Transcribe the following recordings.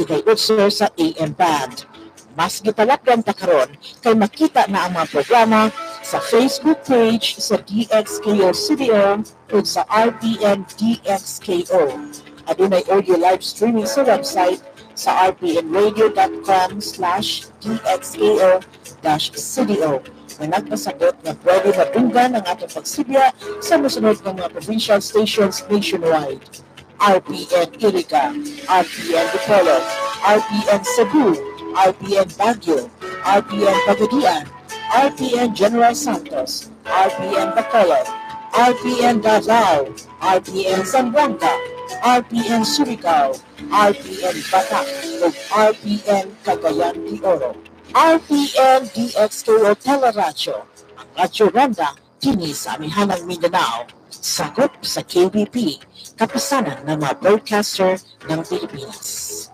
kay Utser sa AM Band. Mas gipalapyan ta karon kay makita na ang mga programa sa Facebook page sa DXKO CDO o sa RPN DXKO. Adunay audio live streaming sa website sa rpnradio.com/DXKO-CDO. Na nagpasabot na pwede matunggan ang atong pagsibya sa musunod ng mga provincial stations nationwide. RPN Iriga, RPN Dipolog, RPN Cebu, RPN Baguio, RPN Pagadian, RPN General Santos, RPN Bacolod, RPN Davao, RPN Zamboanga, RPN Surigao, RPN Batak, ug RPN Cagayan de Oro. RPN DXKO Teleradyo, ang Radyo Randa, kini sa amihanang Mindanao, sakop sa KBP, kapisanan ng mga broadcaster ng Pilipinas.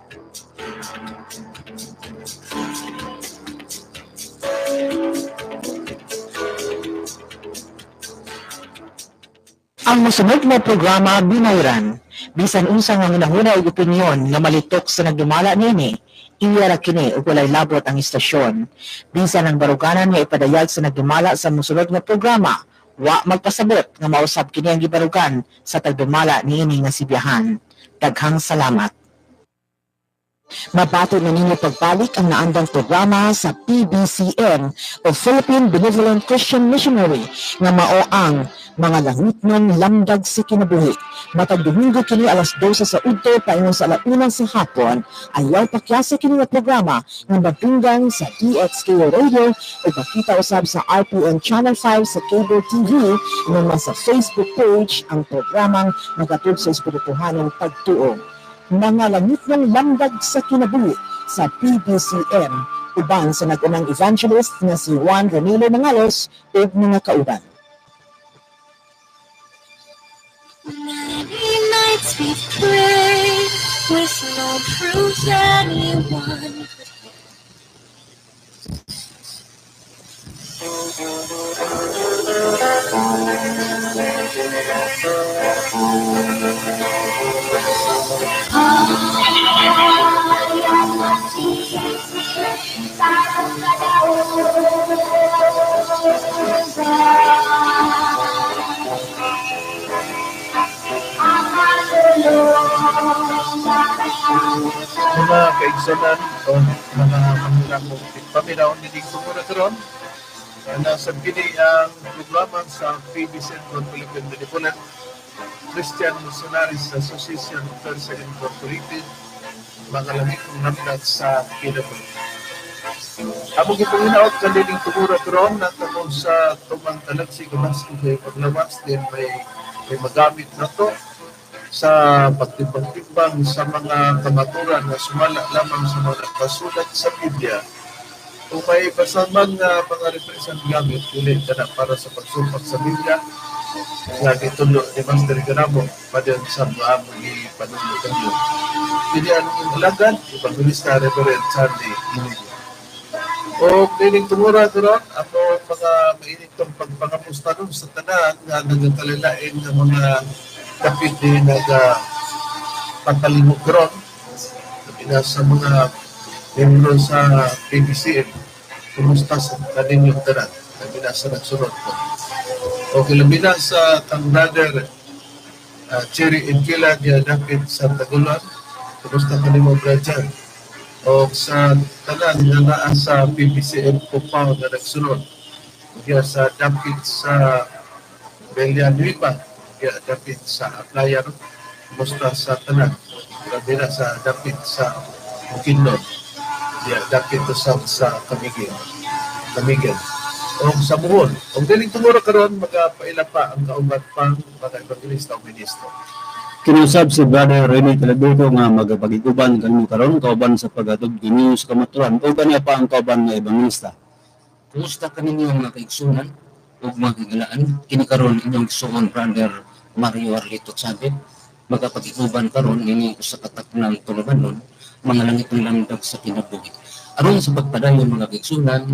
Ang masunod na programa binayran, bisan unsa nga hinahuna og opinyon nga malitok sa nagdumala niini, iya ra kini ug walay labot ang istasyon. Bisan ang baruganan nga ipadayag sa nagdumala sa mosunod nga programa, wa magpasabot nga mausab kini ang gibarugan sa tagdumala niini nga sibiyahan. Daghang salamat. Mabato na ninyo pagbalik ang naandang programa sa PBCN o Philippine Benevolent Christian Missionary nga mao ang mga langitnon lamdag sa kinabuhi. Matag Domingo kini alas 12 sa udto paingon sa alauna sa hapon, ayaw pakyasa kini nga programa nga matunggang sa DXKO Radio o makita usab sa RPN Channel 5 sa cable TV nga sa Facebook page ang programang nagatud sa espirituhanong pagtuo. Mga langit ng lamdag sa kinabuhi sa PBCN uban sa nag-unang evangelist na si Juan Ranilo Mangalos ug mga kauban. Many nights we've prayed with no proof anyone mga kaigsunan o mga pangulangong paminaon ni Ding Sumuratron na sa bini ang programa sa PBCN Philippine Benevolent Christian Missionaries Association of Persia Incorporated, mga langit ng lamdag sa kinabuhi. Among ipanginaot ka Ding Sumuratron na tungkol sa tumang talagsi gamas kung may paglawas din may magamit na to sa pagtimbang-timbang sa mga kamaturan na sumala lamang sa mga pasulat sa Biblia. Kung may pasamang mga represent gamit, ulit ka na para sa pagsumpak sa Biblia, nga gitulo ni Master Ganamo, padyan sa mga among ipanunod nyo. Pili ang inulagan, Evangelista Reverend Charlie Inigo. O piling tumura doon, ako mga mainitong pagpangamusta doon sa tanan na nagkalilain ng mga kapit din nagpatalimog ron sa mga membro sa PBCN. Kumusta sa kanin yung tanan na binasa nagsunod ko. O kilabina sa tang brother Cherry Inkila niya dapit sa Tagulan. Kumusta kanin mo brother? O sa tanan na naa sa PBCN compound na nagsunod. Kaya sa dapit sa Villanueva, kaya dapit sa Aplayan, kumusta sa tanan. Kilabina sa dapit sa Bukidnon. Kaya dapit sa Camiguin. O sa Muhon. Kung galing tumuro karon magapaila pa ang kauban pang mga evangelista o ministro. Kinusab si Brother Rene Taladudo nga magapagiguban kanimo karon kauban sa pagatod kini sa kamaturan o kaniya pa ang kauban nga evangelista. Kumusta kaninyo mga kaigsunan o mga kagalaan? Kini karon inyong igsuon Brother Mario Arlito Sabe. Magapagiguban karon ini usa ka taknang tulumanon mga langit ng lamdag sa kinabuhi. Aron sa pagpadayon mga kaigsunan,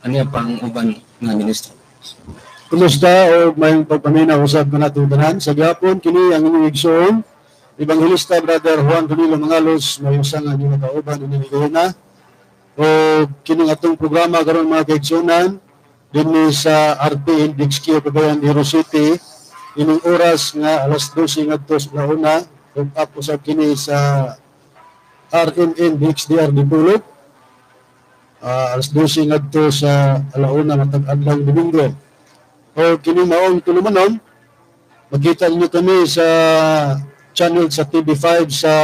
aniya pang uban nga ministro. Kumusta o may pagpaminaw usab na natutanan sa gapon kini ang inyong igsoon Evangelista Brother Juan Danilo Mangalos, may usang ang inyong kauban iniligaw na. O kining atong programa karon mga kaigsunan, din sa RP Index Q, Cagayan de Oro City, ining oras nga alas 12 ngadto sa una, ug apo sa kini sa RMN DXDR Dipolog. Alas 12 ngadto sa alauna matag adlaw Domingo. O kini maong tulumanon, makita niyo kami sa channel sa TV5 sa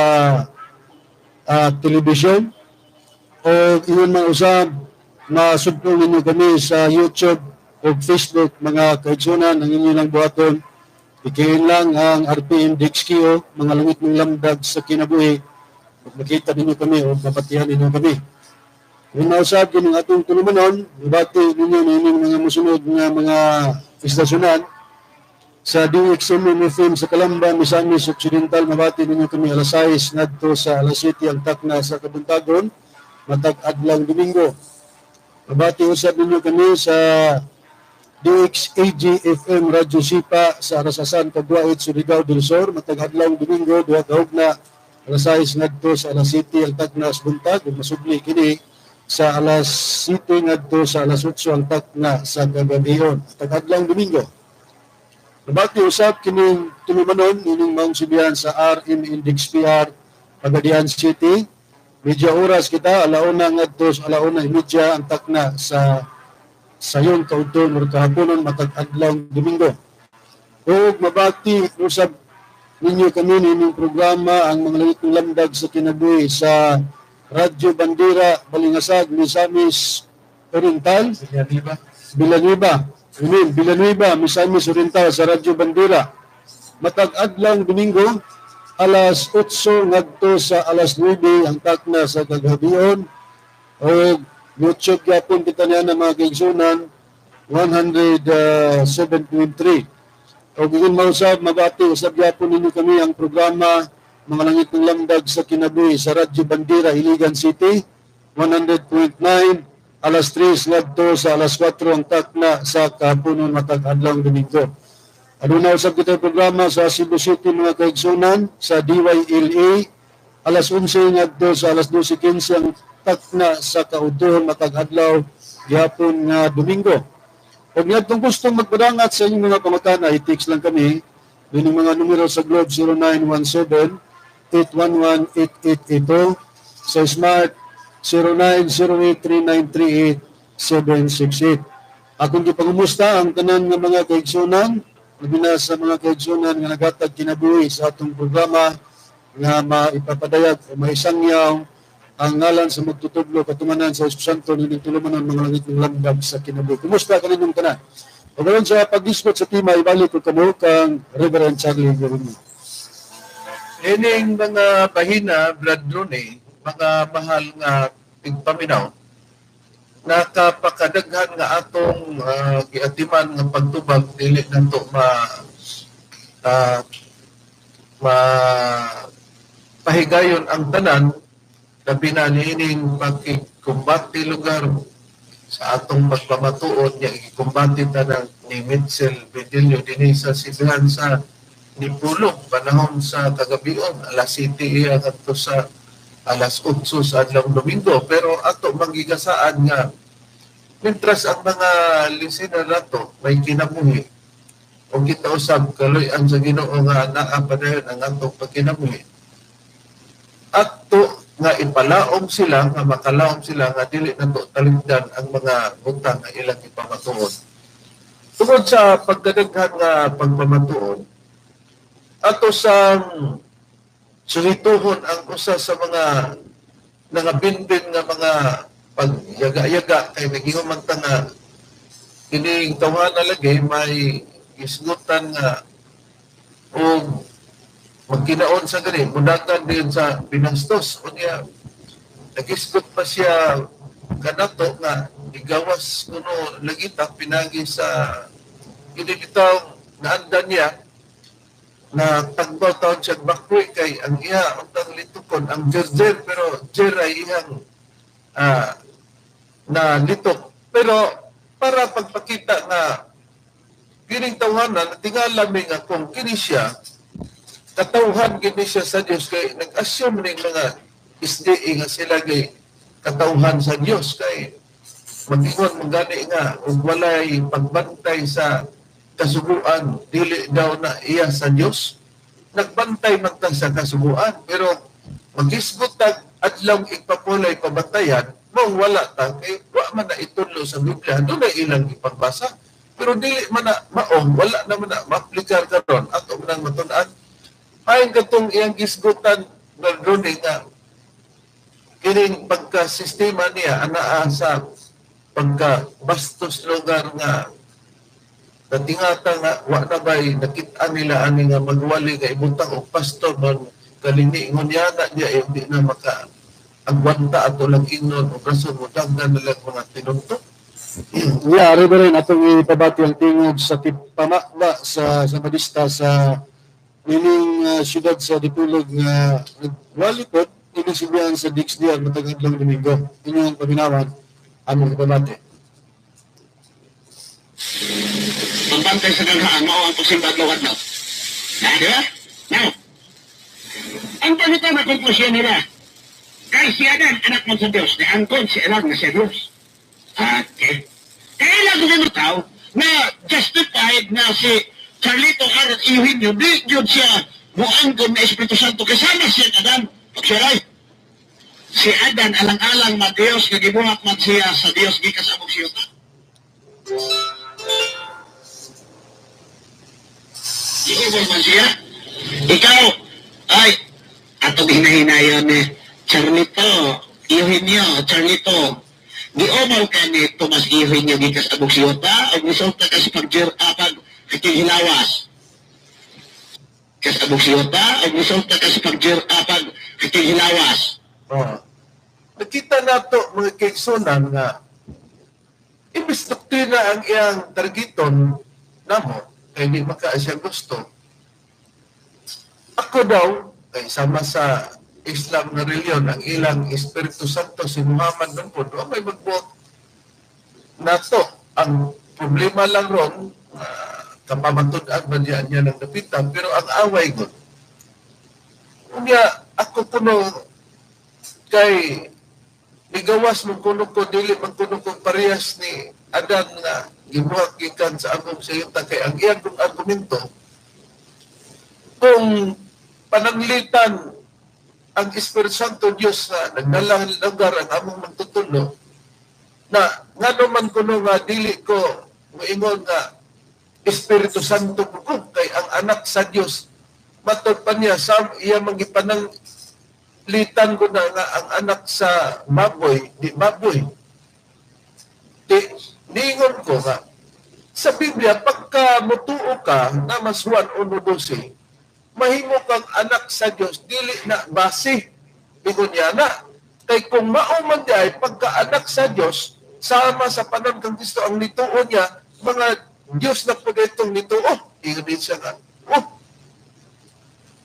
television, o iyon mga usab masubtong ninyo kami sa YouTube o Facebook mga kaigsunan. Ang inyo lang buhaton, ikiin lang ang RP Index Q, mga langit ng lamdag sa kinabuhi, o makita ninyo kami o mapatihan ninyo kami. Yung nausap din ang atong tulumanon, ibati ninyo nining mga musunod nga mga istasyonan sa DXM FM sa Calamba, Misamis Occidental. Mabati ninyo kami alas 6 ngadto sa alas 7 ang takna sa Kabuntagon matag adlaw Domingo. Mabati usab ninyo kami sa DXAG FM Radyo Sipa sa Arasasan, Caguait, Surigao del Sur matag adlaw Domingo duha ka hugna alas 6 ngadto sa alas 7 ang takna sa buntag, ug masubli kini sa alas 7 ngadto sa alas 8 ang takna sa kagabion matag adlaw Domingo. Nabati usab kining tulumanon ining maong sibihan sa RM Index PR Pagadian City. Medya oras kita alauna ngadto sa alauna media ang takna sa sayon kaudton ug kahaponon matag adlaw Domingo. Ug mabati usab ninyo kami ining programa ang mga langit ng lamdag sa kinabuhi sa Radyo Bandera Balingasag, Misamis Oriental, Villanueva. Villanueva, Misamis Oriental sa Radyo Bandera. Matag adlaw Domingo, alas 8 ngadto sa alas 9 ang takna sa kagabion. O YouTube yapon kita niya ng mga kaigsunan 107.3. O giging mausab, mabati, usab yapon ninyo kami ang programa mga langit ng lamdag sa kinabuhi sa Radyo Bandera, Iligan City, 100.9. Alas 3 ngadto sa alas 4 ang takna sa kahaponon matag adlaw Domingo. Aduna usab kita programa sa Cebu City mga kaigsunan sa DYLA, alas 11 ngadto sa alas 12:15 ang takna sa kaudton matag adlaw gihapon nga Domingo. Ug ngadtong gustong magpadangat sa inyong mga pamatan, i-text lang kami ining mga numero sa Globe 0917-811-8882, sa Smart 0908-3938-768. Akong gipangumusta ang tanan nga mga kaigsunan, labi sa mga kaigsunan nga nagatag kinabuhi sa atong programa nga maipapadayag o maisangyaw ang ngalan sa magtutublo katumanan sa Santo nining tulumanon mga langit ng lamdag sa kinabuhi. Kumusta ka ninyong tanan? O gayon sa pag-discuss sa tima, ibalik ko kamo kang Reverend Charlie Guerrero. Ining mga bahina, Brad Ronnie, mga mahal nga tigpaminaw, nakapakadaghan nga atong giatiman nga pagtubag dili nato pahigayon ang tanan, labi na niining pagkikumbati lugar sa atong pagpamatuod niya ikumbati tanang ni Mitchell Bedillo dinhi sa sibihan sa Dipolog panahon sa kagabion alas 7 iya kadto sa alas 8 sa adlaw Domingo. Pero ato magigasaan nga mientras ang mga listener nato may kinabuhi o kita usab kaloy-an sa Ginoo nga naa padayon ang atong pagkinabuhi, ato nga ipalaom sila, nga makalaom sila nga dili nato talingdan ang mga butang nga ilang ipamatuod. Tungod sa pagkadaghan nga pagpamatuod, ato sang sulituhon ang usa sa mga nangabinbin nga mga pagyaga-yaga kay naging man nga kining tawhana lagi may isgutan nga o magkinaon sa gani mudagan din sa pinastos unya nagisgot pa siya kanato nga igawas kuno lagi ta pinagi sa inilitaw na andan niya na tagbaw taon siya bakwi kay ang iya untang litukon ang jerjer pero jer ay ihang na litok. Pero para pagpakita na kining tawhanan tingala mi nga kung kini siya katauhan gini siya sa Dios kay nag-assume ning mga SDA nga sila kay katauhan sa Dios kay mag-ingon mo gani nga ug walay pagbantay sa kasuguan dili daw na iya sa Dios. Nagbantay man ta sa kasuguan pero magisgot tag adlaw ipapulay pabantayan mo wala ta kay wa man na itudlo sa Biblia do na ilang ipagbasa pero dili man na maong wala naman na maaplikar karon ato nang matun-an ay katong iyang gisgutan na drone nga kining pagka-sistema niya anaa sa pagka-bastos lugar nga katingata nga wa na ba'y nakita nila ani nga magwali nga ibutang o pastor man kaliningon yana niya hindi na maka agwanta ato lang ingnon o rason mo dagdan na lang mga tinunto. Yeah, ari ba rin atong ipabati ang tingog sa pamakba sa madista sa nining syudad sa Dipolog nga nagwalipod inisibihan sa Dixdian matag adlaw Domingo. Inyong paminawan among ipabati. Pambantay sa gaghaan mao ang posible adlaw-adlaw. Di ba? Now, ang panito na konklusyon nila, kay si Adan, anak mo sa Diyos, na angkon si Adan na sa Diyos. Okay. Kaya lang kung tao na justified na si Carlito Arat Eugenio, di yun siya muangkon na Espiritu Santo, kasama si Adan. Pagsiray, si Adan alang-alang na Diyos, nagibuhat man siya sa Diyos, gikasabog siya. Iubol man siya. Ikaw, ay, atong hinahinayon ni Charlito, Eugenio, Charlito, giumaw ka ni Tomas Eugenio gikas abog siyota, o gusulta ka sa pag hilawas. Kas abog siyota, o gusulta ka sa pag hilawas. Nakita nato mga kaigsunan nga imbis doktrina ang iyang targeton namo kay di maka siya gusto. Ako daw ay sama sa Islam na reliyon ang ilang Espiritu Santo si Muhammad ng Puno may magbuot nato. Ang problema lang ron kapamatud-an ba niya ng dapitan pero ang away ko unya ako puno kay ligawas mong kuno ko dili man kuno ko parehas ni Adan nga gibuhat gikan sa among sayuta kay ang iyang argumento kung pananglitan ang Espiritu Santo Dios na nagdalang lugar ang among magtutulo na ngano man kuno nga dili ko moingon nga Espiritu Santo ko kay ang anak sa Dios matod pa niya sa iya magipanang litan ko na nga ang anak sa baboy, di baboy. Niingon ko nga, sa Biblia, pagka mutuo ka na mas Juan 1:12, mahimo kang anak sa Diyos, dili na base. Ingon niya na. Kay kung mauman niya ay pagka-anak sa Diyos, sama sa panon kang Kristo ang nituo niya, mga Diyos na po itong nituo. Ingon din siya nga,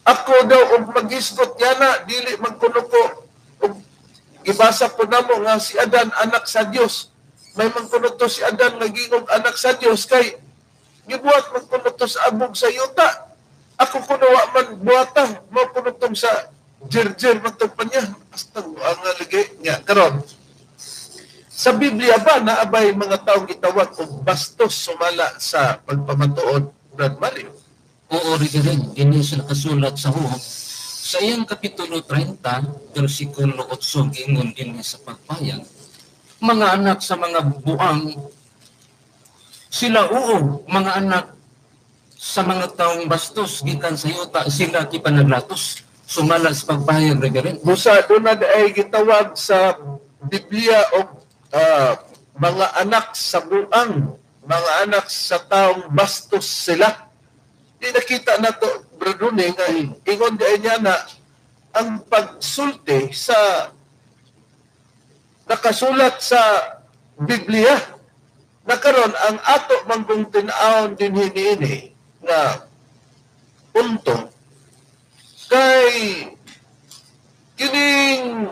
ako daw og mag-isgot niya na, dili magkuno ko. Ibasa po na mo nga si Adan, anak sa Diyos. May magkuno to si Adan, nagingog anak sa Diyos. Kay, gibuhat magkuno to sa abog sa yuta. Ako kunawa man buhata, magkuno to sa jerjer magtagpan niya. Basta ang lagi niya. Karon, sa Biblia ba naabay mga taong gitawag o bastos sumala sa pagpamatuod Brad Mario? Oo, rin. Hindi sila kasulat sa Hugh. Sa iyang Kapitulo 30, versikulo 8, gingon din sa pagpayag. Mga anak sa mga buang, sila oo, mga anak sa mga taong bastos, gikan sa yuta, sila kipanaglatos. Sumala sa pagpayag, rin. Busa, doon na ay gitawag sa Biblia o mga anak sa buang, mga anak sa taong bastos sila. Di nakita na to, Bradone, nga ingon di niya na ang pagsulti sa nakasulat sa Biblia nakaroon ang ato manggong tinaon din hiniini na punto kay kining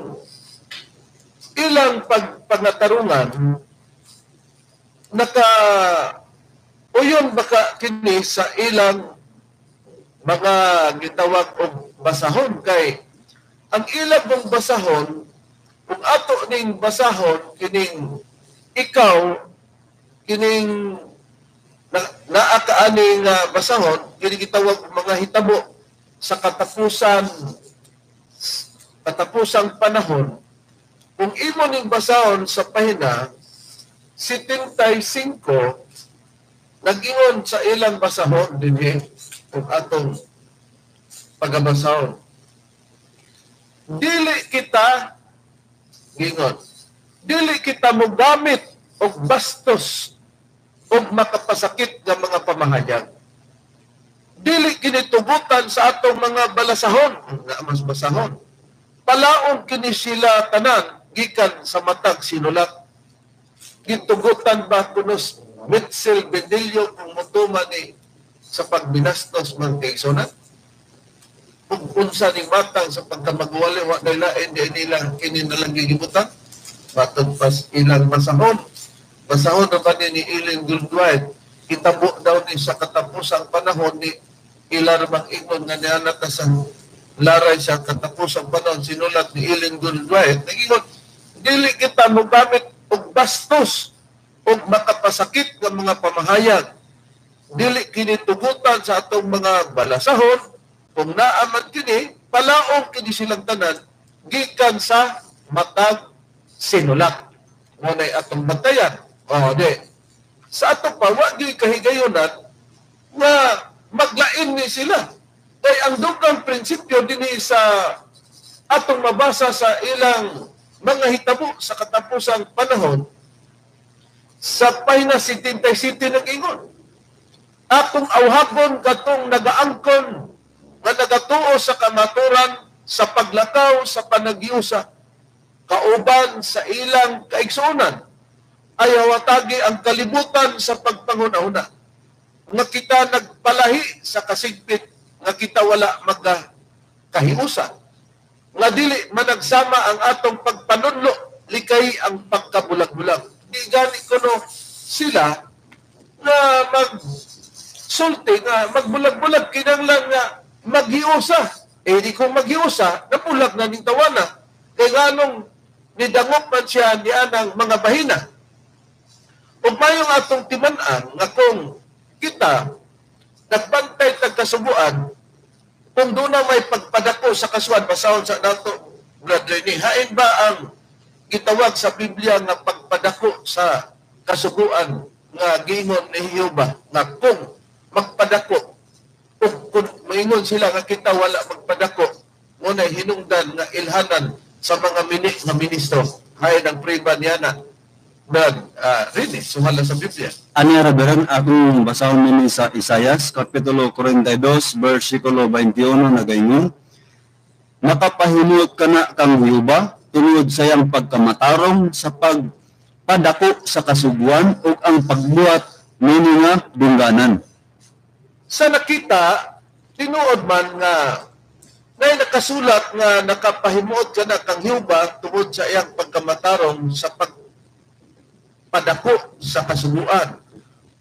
ilang pagpangatarungan uyon baka kini sa ilang mga gitawag og basahon kay ang ilang mong basahon kung ato ning basahon kining ikaw kining naa kaaning basahon kini gitawag og mga hitabo sa katapusang panahon. Kung imo ning basahon sa pahina 75 nag-ingon sa ilang basahon dinhi kung atong pagabasahon. Dili kita gingon. Dili kita mogamit og bastos og makapasakit nga mga pamahayag. Dili kinitugutan sa atong mga balasahon nga mas basahon. Palaon kini sila tanan gikan sa matag sinulat. Gitugutan ba kunos Mitchell Bedillo kung mutuma ni sa pagbinastos man kay Sonat? Kung unsa ning matang sa pagkamagwali wa nila nila kini nalang gigibutan batod pas ilang basahon na ba ni Ellen Goldwhite kitabo daw ni sa katapusang panahon ni ilar bang ingon nga niana ta sa laray sa katapusang panahon sinulat ni Ellen Goldwhite nagingon dili kita mogamit og bastos og makapasakit nga mga pamahayag dili kini tugutan sa atong mga balasahon. Kung naaman kini, palaong kini silang tanan, gikan sa matag sinulat. Ngunay atong bantayan. O, di. Sa atong pa, wag di kahigayonan na maglain ni sila. Kaya ang dugang prinsipyo din sa atong mabasa sa ilang mga hitabo sa katapusang panahon, sa pahina 77 nag-ingon. Atong awhabon katong nagaangkon nga nagatuo sa kamaturan sa paglakaw sa panagiusa kauban sa ilang kaigsuonan ay hawatagi ang kalibutan sa pagpanghuna-una nga kita nagpalahi sa kasigpit nga kita wala magkahiusa nga dili managsama ang atong pagpanunlo likay ang pagkabulag-bulag di gani kuno sila na magsulti nga magbulag-bulag kinanglan nga maghiusa. Di kung maghiusa, napulag na ning tawana. Kaya ganong nidangop man siya niya ng mga bahina. O mayong atong timanan nga kung kita nagbantay tagkasubuan, kung doon na may pagpadako sa kasuan, basahon sa nato, brother ni, hain ba ang gitawag sa Biblia nga pagpadako sa kasubuan nga gingon ni Jehovah nga kung magpadako kung maingon sila nga kita wala magpadako ngunay hinungdan nga ilhanan sa mga ministro hay ng priba niya na rini suhala sa Biblia. Ani Reverend, akong basahon nini sa Isaias kapitulo 42 bersikulo 21 nagaingon nakapahimot kana kang Jehova tungod sa iyang pagkamatarong sa pagpadako sa kasuguan ug ang pagbuhat nini nga dungganan. Sa nakita, tinuod man nga na nakasulat nga nakapahimuot ka na kang Jehova tungod sa iyang pagkamatarong sa pagpadako sa kasubuan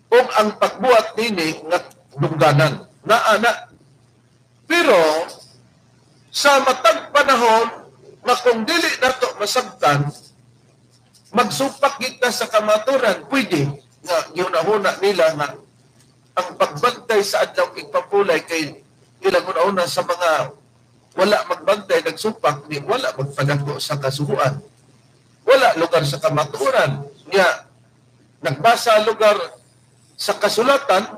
o ang pagbuhat nini nga dungganan. Naana. Pero sa matag panahon na kung dili nato masabtan, magsupak kita sa kamaturan, pwede nga yun-ahuna nila nga ang pagbantay sa adlaw igpapulay kay ilang una sa mga wala magbantay nagsupak ni wala magpadako sa kasuhuan wala lugar sa kamaturan niya nagbasa lugar sa kasulatan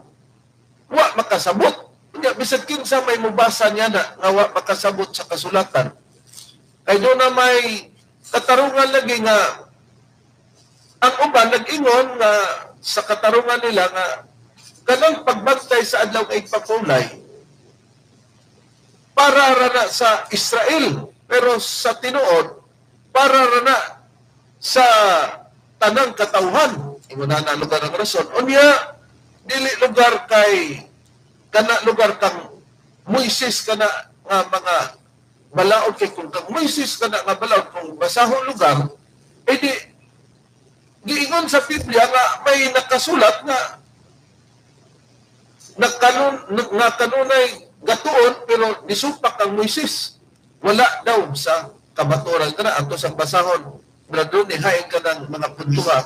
wa makasabot niya bisag kinsa may mubasa niya na nga wa makasabot sa kasulatan kay doon na may katarungan lagi nga ang uban nag-ingon nga sa katarungan nila nga kanang pagbantay sa adlaw kay papulay para rana sa Israel pero sa tinuod para rana sa tanang katawhan ingon na lugar ng rason unya dili lugar kay kana lugar kang Moises kana nga mga balaod kay kung kang Moises kana nga balaod kung basahon lugar di giingon sa Biblia nga may nakasulat nga kanunay gatuon pero nisupak ang Moises. Wala daw sa kabaturan kana ato sa basahon. Brado ni haing ka ng mga puntuha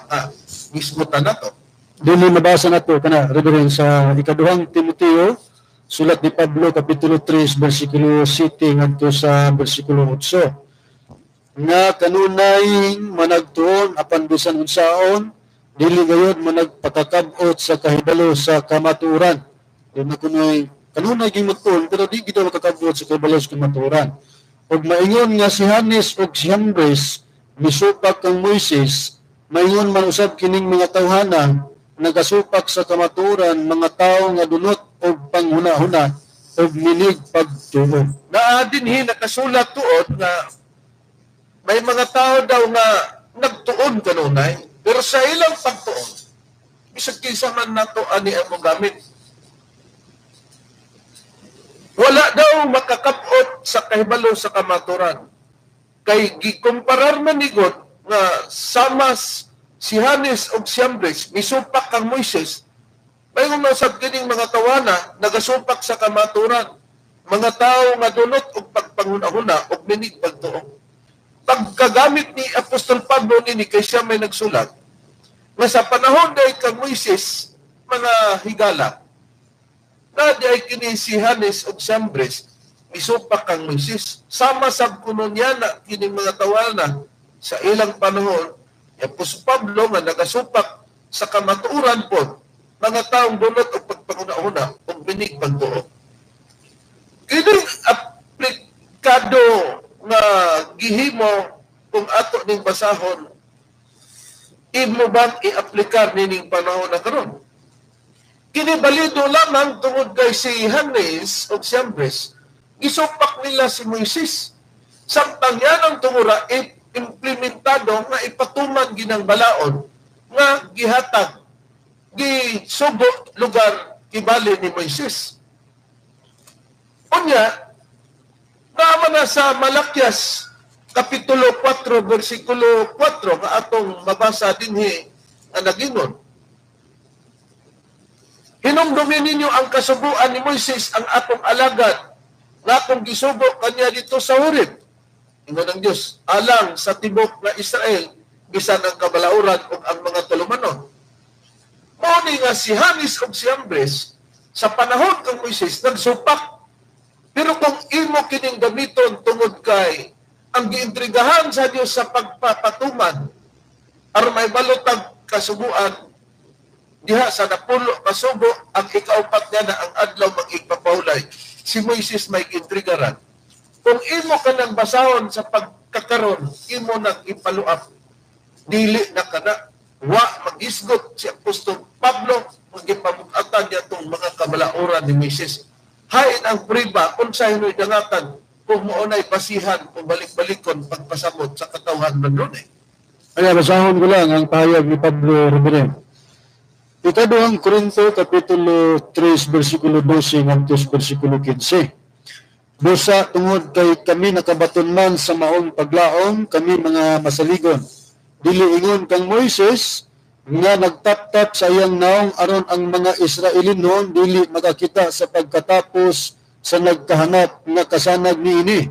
gisgutan nato. Dili nabasa nato kana Reverend sa ikaduhang Timoteo sulat ni Pablo kapitulo 3 bersikulo 7 ngadto sa bersikulo 8 nga kanunay managtuon apan bisan unsaon dili gayud managpakakab-ot sa kahibalo sa kamatuoran. Dili kunoy kanunay gimutol pero di gid makakab-ot sa kahibalo sa kamatuoran. Ug maingon nga si Hanes ug si Jambres misupak kang Moises, maingon man usab kining mga tawhana nagasupak sa kamatuoran mga tawo nga dunot og panghuna-huna og minig pagtuo. Naa dinhi nakasulat tuod nga may mga tao daw nga nagtuon kanunay pero sa ilang pagtuon bisag kinsa man nato ani ang gamit. Wala daw makakapot sa kahibalo sa kamatuoran. Kay gikumparar man nigot nga samas si Hanes ug si Jambres misupak kang Moises, may umasab kining mga tawana nagasupak sa kamatuoran, mga tao nga dunot og pagpanghuna-huna og minig pagtuo. Pagkagamit ni Apostol Pablo nini kay siya may nagsulat nga sa panahon day kang Moises mga higala na di kini si Hanes ug si Jambres misupak kang Moises. Sama sab kuno niya na kining mga tawana sa ilang panahon. Apostol Pablo nga nagasupak sa kamatuoran po mga taong dunot o pagpanguna-una o binig pagtuo. Kining aplikado nga gihimo kung ato ning basahon, imo bang i-aplikar nining panahon na karon? Kini balido lamang tungod kay si Hanes o si Jambres, isupak nila si Moises. Samtang yan ang tungura, implementado nga ipatuman ginang balaod nga gihatag, gisugo lugar kibali ni Moises. Unya, naman na sa Malakyas, Kapitulo 4, versikulo 4, nga atong mabasa dinhi na nagingon. Hinumdumi ninyo ang kasubuan ni Moises ang atong alagad nga kung gisubo kanya dito sa Horeb. Ingon ng Diyos, alang sa tibok na Israel, bisan ang kabalauran o ang mga tulumanon. Muni nga si Hanes o si Jambres, sa panahon ng Moises, nagsupak. Pero kung imo kining gamiton tungod kay ang giintrigahan sa Diyos sa pagpapatuman, aron may balotag kasubuan, diha sa napulo kasubo, ang ikaupat niya na ang adlaw mag-igpapahulay. Si Moises may intrigaran. Kung imo ka nang basahon sa pagkakaroon, imo nang ipaluap. Dili na kana. Wa mag-isgot si Apostol Pablo, magipamugatan niya itong mga kabalauran ni Moises. Hain ang priba, kung sa hino'y dangatan, kung maunay basihan, kung balik-balikon, pagpasamot sa katawhan man ron eh. Kaya basahon ko lang ang pahayag ni Pablo Reverend. Ikaduhang Korinto, Kapitulo 3, versikulo 12, hanggang versikulo 15. Busa tungod kay kami nakabaton man sa maong paglaom, kami mga masaligon. Dili ingon kang Moises, nga nagtaptap sa iyang naong aron ang mga Israelinon dili makakita sa pagkatapos sa nagkahanap nga kasanag niini.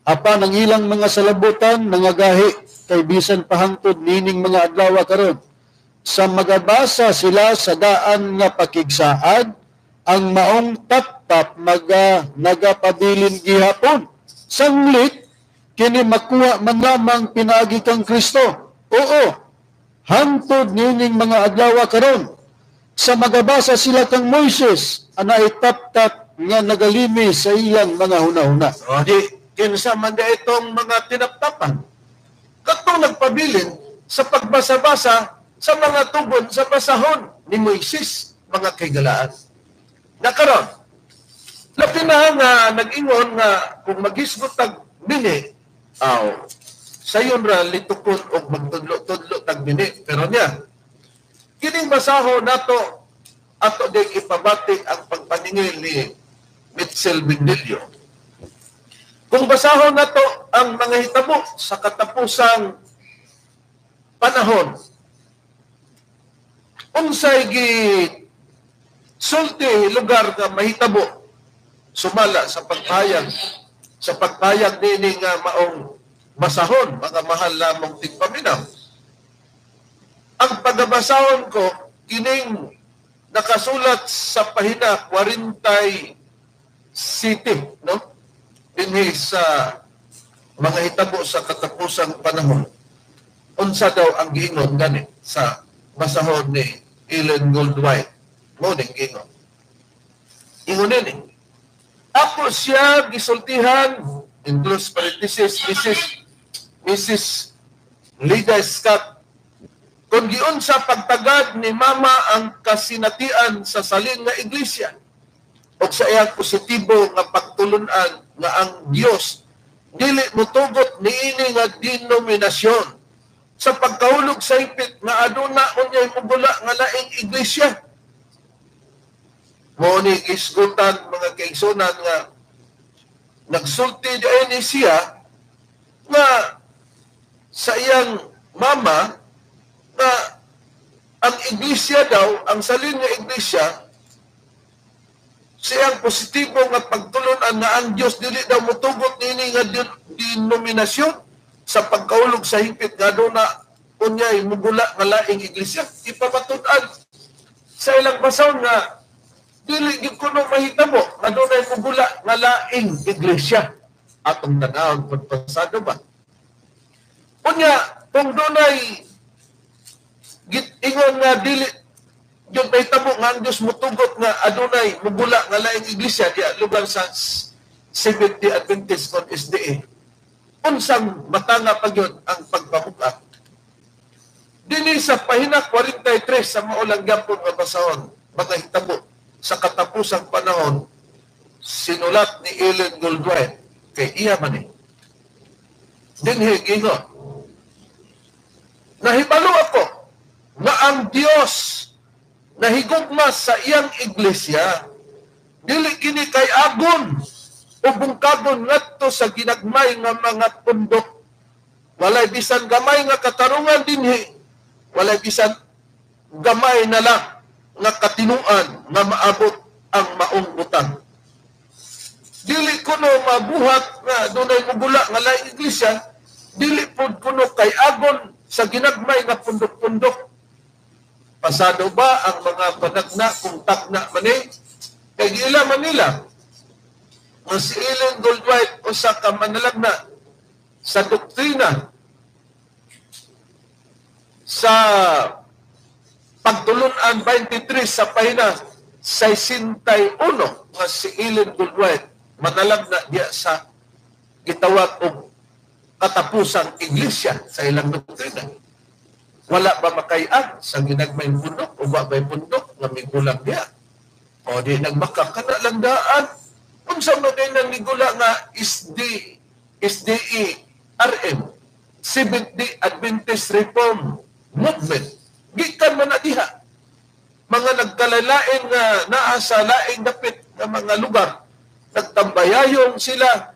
Apan ang ilang mga salabutan nangagahi kay bisan pahangtod nining mga adlaw karon. Sa magabasa sila sa daan nga pakigsaad, ang maong taptap nagapabilin gihapon. Sanglit, kini makuha man lamang pinaagi kang Kristo. Oo, hangtod nining mga adlaw karon. Sa magabasa sila kang Moises, anay taptap nga nagalimi sa iyang mga hunahuna. O di, kinsa man da itong mga tinaptapan. Katong nagpabilin sa pagbasa-basa sa mga tugon sa basahon ni Moises, mga kaigalaan. Nakaroon, labi na nga nag-ingon nga kung mag-isgot tag bini, sayon ra litukon o magtudlo-tudlo tag bini. Pero niya, kining basahon nato ato din ipabati ang pagpaningil ni Mitchell Bindilio. Kung basahon nato ang mga hitabo sa katapusang panahon, unsay gi sulti lugar nga mahitabo sumala sa pagpayag nini nga maong basahon, mga mahal lamang tigpaminaw. Ang pagabasahon ko, kining nakasulat sa pahina 40 City, no? Dinhi sa mga hitabo sa katapusang panahon. Unsa daw ang giingon gani sa basahon ni Ellen Goldwhite. Mo ning giingon. Ingon ni. Ako siya gisultihan, in close parenthesis, Mrs. Lida Scott, kung giun sa pagtagad ni Mama ang kasinatian sa salin nga iglesia, o sa iyang positibo nga pagtulunan nga ang Dios dili mutugot niini nga denominasyon sa pagkahulog sa hipit nga aduna unyay mugula nga laing iglesia. Mo ni isgutan mga kaigsunan nga nagsulti diay ni siya nga sa iyang mama na ang iglesia daw, ang salin nga iglesia, siyang positibo nga pagtulunan nga ang Dios dili daw mutugot nini nga denominasyon sa pagkaulog sa hipit nga aduna unyay mugula nga laing iglesia. Ipabatud-an sa ilang basahon nga dili gyud kuno mahitabo nga adunay mugula nga laing iglesia. Atong tanawon pud pasado ba? Unya kung dunay ingon nga dili yung may tabo nga ang Diyos mutugot nga adunay mugula nga laing iglesia diya lugar sa Seventh-day Adventist on SDA. Unsang matanga pa yun ang pagpamuka. Dini sa pahina 43 sa maulang gapon nga basahon, mga hitabo sa katapusang panahon, sinulat ni Ellen Goldwhite kay iya man eh. Dinhi gingon, nahibalo ako nga ang Dios nahigugma sa iyang iglesia dili kini kay agon o bungkagon ngadto sa ginagmay nga mga pundok. Walay bisan gamay nga katarungan dinhi, walay bisan gamay na lang nga katinuan nga maabot ang maong utang. Dili kuno mabuhat nga dunay mugula nga laing iglesia, dili pud kuno kay agon sa ginagmay nga pundok-pundok. Pasado ba ang mga panagna kung takna maning? Kay gila Manila, ang si Ellen Goldwhite o sa kamanalagna sa doktrina sa pagtulunan 23 sa pahina 61 nga si Ellen Goldwhite manalagna diya sa gitawag og katapusang iglesia sa ilang doktrina. Wala ba makayag sa ginagmay pundok o ba may pundok nga may gulang diya? O di nagmakakana lang daan. Kung sa mga nang nigula nga SDE RM, Seventh-day Adventist Reform Movement, gikan man na diha. Mga nagkalalain nga naa sa laing dapit ng mga lugar, nagtambayayong sila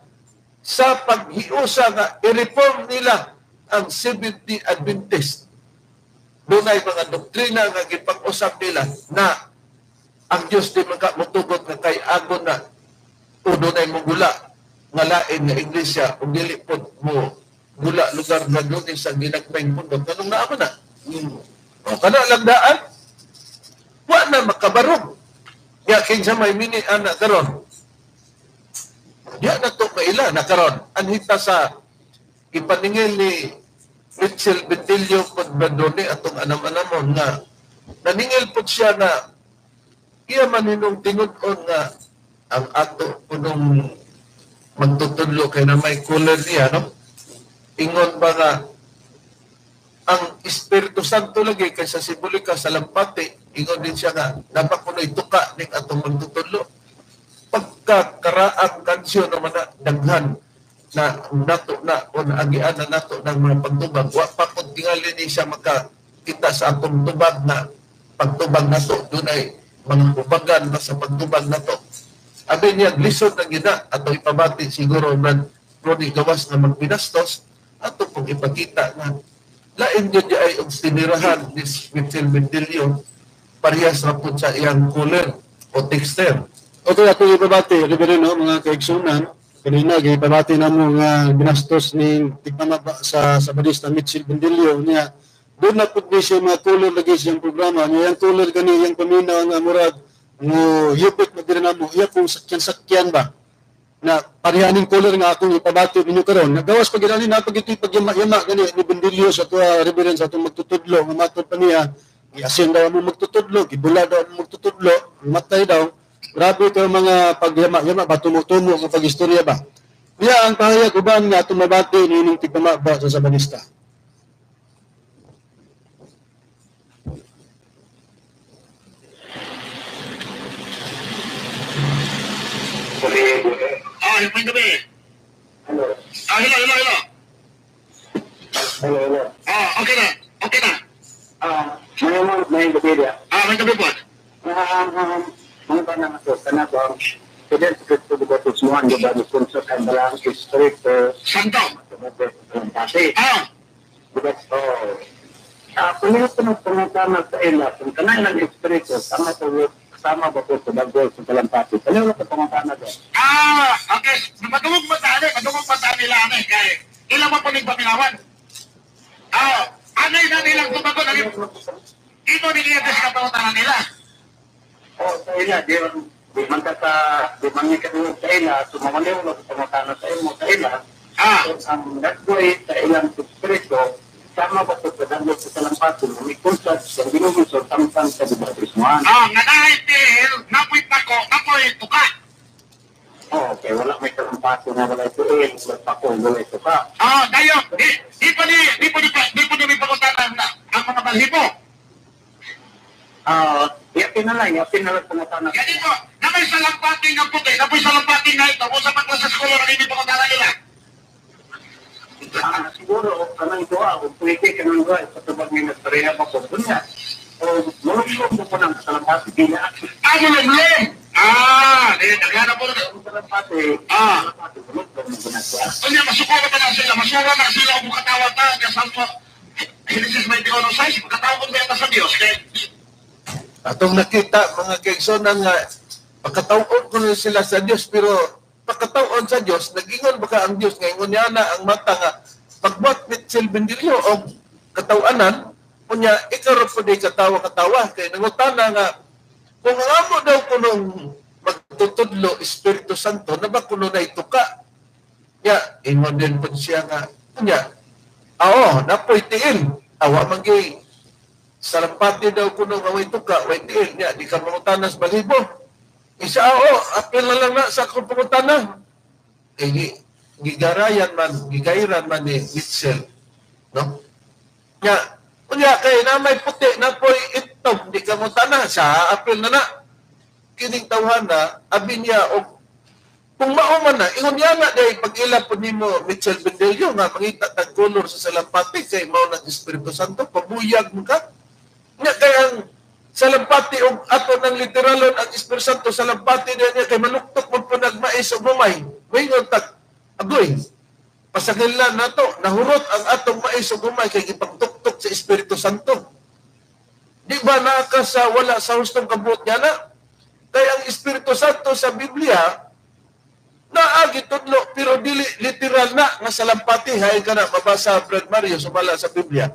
sa paghiusa nga i-reform nila ang Seventh-day Adventist. Dunay mga doktrina nga gipag-usap nila na ang Dios di mutugot nga kay agon na o dunay mugula nga lain nga iglesia ug dili pod mo gula lugar nga dunay sa ginagmayng pundok. Kanong naa na? O kana lang daan. Wa na makabarog. Ya kinsa may mini ana karon. Ya na to kaila na karon. Anhita sa ipaningil ni Mitchell Bentillo pod Bandone atong anam-anamon nga naningil pod siya na iya man hinong tingod-on nga ang ato punong magtutudlo kay na may cooler niya, no? Ingon ba nga ang Espiritu Santo lagi kay sa simbolika sa lampate, ingon din siya nga dapat kuno ituka ning atong magtutudlo. Pagkakaraang kansyon naman na daghan na nato na o naagian na nato ng mga pagtubag. Wa pa kung tingali ni siya makakita sa atong tubag na pagtubag nato. Doon ay mga ubagan na sa pagtubag nato. Abi niya, lisod na gina ato ipabati siguro man Ronnie gawas na magbinastos ato pong ipakita na lain yun ay ang sinirahan ni Mitchell Bentillo parehas na po sa iyang cooler o texter. O Okay, ako ibabati, Reverendo, mga kaigsunan. Kanina, ibabati na mo nga binastos ni tigpamaba sa Badista Mitchell Bendilio niya. Doon na po siya mga color lagi siyang programa. Niya yung color gani, yung paminaw nga murag, mo yupit na din na mo, iya kung sakyan-sakyan ba? Na parihaning color nga akong ipabati ninyo karon. Nagawas pag ginani na pag ito'y pagyama-yama gani ni Bendilio sa tuwa Reverend sa itong magtutudlo, nga matod pa niya. Iasin daw mo magtutudlo, ibula daw mo magtutudlo, matay daw. Grabe ka mga pagyama-yama ba, tumutumo nga pag-istorya ba? Niya ang pahayag uban nga tumabati nining tigpamaba sa Badista. Yung may gabi. Hello. Hello. Hello. Okay na. May gabi dia. May gabi po. Mga ba naman ito, kanag ang President Cristo de Botos Juan, di ba, sponsor ang balang Espiritu Santo. Kasi, di ba, kung yung pinagpangutama sa ila, kung kanay ng Espiritu, kasama ba po sa bagol sa Kalampati? Kaya wala ka pangutama doon? Okay. Madungog mata nila, kaya ilang mo po nagpaminawan? Anay na nilang tumagot, ito niliyagas ka pangutama nila. Sa ila, di man ka sa ila, sumamaliw na sa pangutama sa ila, ang nagboy sa ilang Espiritu, sama ba ito sa danggol sa Kalampati, may konsat sa ginuguso, tamtang sa Dibatis Juan. Nga dahil, napoy pako, napoy tuka. Okay, wala may Kalampati na wala ito wala ito ka. Dayo, di po ni may pagkutanan na ang mga balhibo. Yapin na lang pangutana. Yan ito, na may salampating ng puti, na may salampating na ito, kung sa pagkasa school, na hindi pagkutanan nila. Siguro, kanang doa, kung pwede kanang doa, sa tubag ni Nastarina pa po, dunya. O, mulong mo po ng Kalampati, di na. Mulong! Naghanap po na. Kalampati, Kanya, masuko na sila kung katawag na, kaya saan po, Genesis 21:6, pagkatawag kong benta sa Diyos, kaya Atong nakita mga kaigsunan nga pagkataon ko na sila sa Dios, pero pagkataon sa Dios nagingon baka ang Dios nga ingon niya na ang mata nga pagbuat Mitchell Bendilio o katawanan unya ikaw ra pud katawa kay nangutana nga kung amo daw kunong magtutudlo Espiritu Santo na ba kuno na ituka ya ingon din pud siya nga unya napoy tiil awa manggi Salampati daw kuno nga way tuka, way tiil niya, di ka mangutanas balibo. Isa apil na lang na sa akong pangutana. Gigarayan man, gigairan man ni Mitchell. No? Unya, kay na may puti na po'y itong, di ka mangutana, sa apil na na. Kining tawhan na, abi niya, kung mauman na, ingon niya nga dahil pag-ila po ni mo Mitchell Bendilio nga, mangita tag-color sa Salampati, kay mao ng Espiritu Santo, pabuyag mo ka. Nga kayang Salampati o ato ng literalon ang Espiritu Santo Salampati niya kay manuktok mo po nagmais o bumay. May nguntak, agoy, pasagilan na to, nahurot ang atong mais o bumay kay ipagtuktok sa Espiritu Santo. Di ba nakasa wala sa hustong kabuot niya na? Kaya ang Espiritu Santo sa Biblia, naagi tudlo, pero dili literal na nga Salampati, hay ka na mabasa Brad Mario sumala sa Biblia.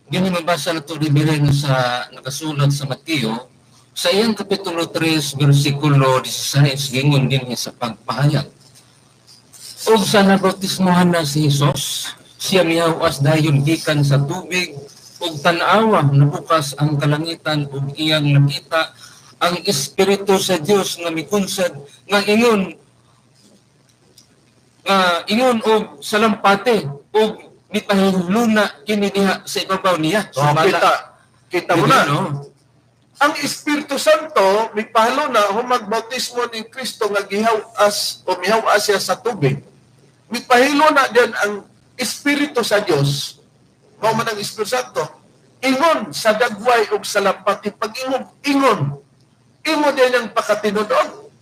Gini mabasa na ito Reverend sa nakasulat sa Mateo, sa iyang Kapitulo 3, versikulo 16, gingon din niya sa pagpahayag. O sa nabautismohan na si Jesus, siya mihawas dayon gikan sa tubig, o tanawa nabukas ang kalangitan, o iyang nakita ang Espiritu sa Dios nga mikunsad, nga ingon o salampate, o mitahiluna kini diha sa ibabaw niya. Kita mo na. Ang Espiritu Santo, may pahalo na humagbautismo ni Kristo nga gihawas o mihawas siya sa tubig. May pahilo na din ang Espiritu sa Dios. Mao man ang Espiritu Santo. Ingon sa dagway o sa lampati. Pag ingon din ang pakatinodon.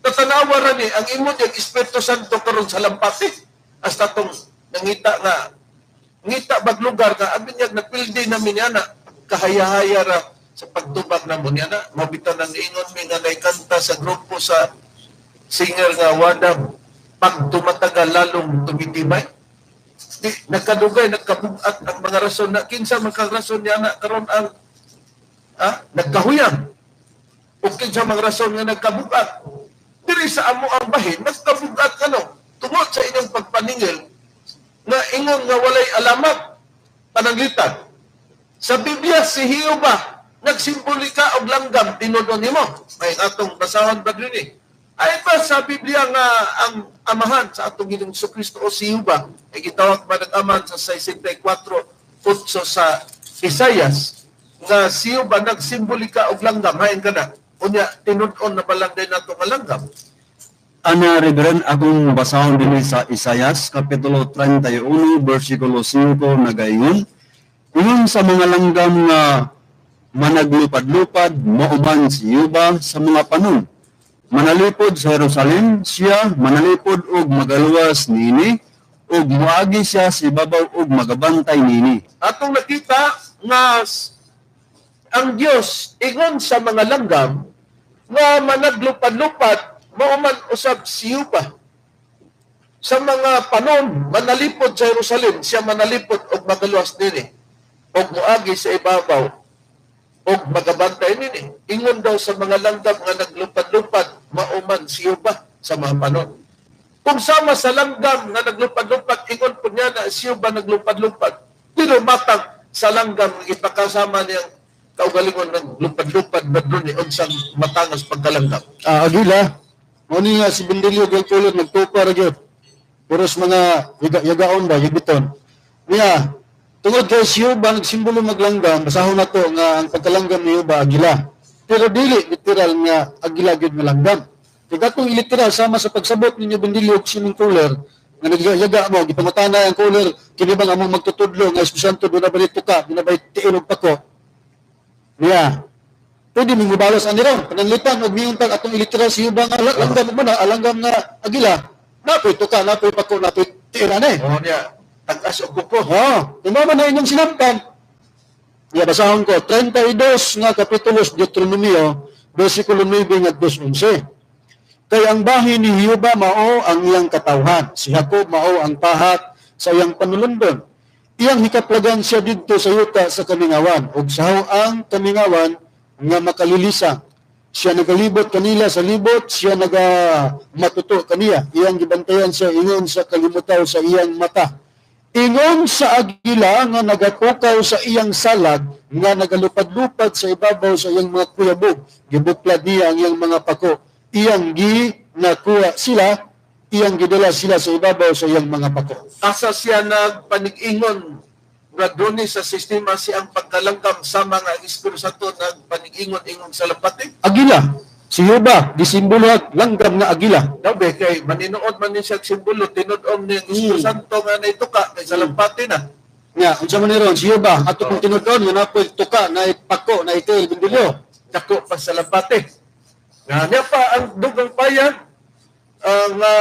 Tatanawa ra ni ang imo din Espiritu Santo karon sa lampati. Hasta tong ngita bag lugar ka abin yag napildi namin yana kahaya-haya ra sa pagtubag na mo niya na mabitaw ng ingon mi nga naikanta sa grupo sa singer nga Wadam pag tumatagal lalong tumitibay. Di nagkadugay nagkabugat ang mga rason na kinsa man kang rason niya na karon ang nagkahuyang o kinsa mga rason nga nagkabugat diri sa amo ang bahin nagkabugat kano tungod sa inyong pagpaningil nga ingon nga walay alamat pananglitan. Sa Biblia si Hioba nagsimbolika og langgam tinudon nimo. May atong basahan ba dinhi? Ay ba sa Biblia nga ang amahan sa atong Ginoong Kristo o si Hioba ay gitawag ba nag-aman sa 64 utso sa Isaias nga si Hioba nagsimbolika og langgam hain kana. Unya tinudon na balangday nato nga langgam. Ana, Reverend, akong basahon din sa Isaias, Kapitulo 31, versikulo 5, nagaingon, ingon sa mga langgam nga managlupad-lupad, mauman si Hioba sa mga panon. Manalipod sa Jerusalem, siya manalipod og magaluwas nini, og muagi siya sa ibabaw og magabantay nini. Atong nakita nga ang Dios ingon sa mga langgam nga managlupad-lupad mauman usab si Hioba. Sa mga panon, manalipod sa Jerusalem, siya manalipod og magaluwas nini, og muagi sa ibabaw, og magabantay nini. Ingon daw sa mga langgam nga naglupad-lupad, mauman si Hioba sa mga panon. Kung sama sa langgam nga naglupad-lupad, ingon po niya na si Hioba naglupad-lupad. Pero matang sa langgam, ipakasama niyang kaugalingon ng lupad-lupad ba doon unsang matangas pagkalanggam. Agila, muni nga si Bendelio Galpulot nagtupa ra gyud. Puros mga yagaon ba, yagiton. Niya, tungod kay si Hioba nagsimbolo maglanggam, basahon na to nga ang pagkalanggam ni Hioba agila. Pero dili literal nga agila gyud nga langgam. Kaya kung literal sama sa pagsabot ninyo Bendelio og swimming cooler nga nagyaga mo gipangutana ang cooler kini bang among magtutudlo nga Espiritu do na balito ka, dinabay tiilog pako. Niya, pwede mong mabalos ang nirong. Pananglitan, huwag niyong tag atong iliteral si Hioba nga langgam mo na, alanggam nga agila. Napoy tuka, napoy pako, napoy tiran eh. Oo niya, tag-as o kuko. Tumaman na inyong sinampan. Niya, basahon ko, 32 nga kapitulos Deuteronomio, versikulo 9 at 11. Kaya ang bahin ni Hioba mao ang iyang katawhan. Si Jacob mao ang pahat sa iyang panulundon. Iyang hikaplagan siya dito sa yuta sa kamingawan. Ug saho ang kamingawan nga makalilisa. Siya nagalibot kanila sa libot, siya matuto kaniya. Iyang gibantayan siya ingon sa kalimutaw sa iyang mata. Ingon sa agila nga nagatukaw sa iyang salag nga nagalupad-lupad sa ibabaw sa iyang mga kuyabog. Gibuklad niya ang iyang mga pako. Iyang nakuha sila, iyang gidala sila sa ibabaw sa iyang mga pako. Asa siya nagpanig-ingon Bradoni sa sistema siyang pagkalanggam sa mga Espiritu Santo nagpanig-ingon-ingon sa lampati? Agila. Si Hioba, disimbolo langgam nga agila. Dabe kay maninuod man ni siya simbolo tinud-om ni Espiritu Santo nga naituka kay sa lampati na. Nga, unsa man niron si Hioba ato kung tinud-on nga napoy tuka na pako na itil Bendelio. Dako pa sa lampati. Nga niya pa ang dugang payan nga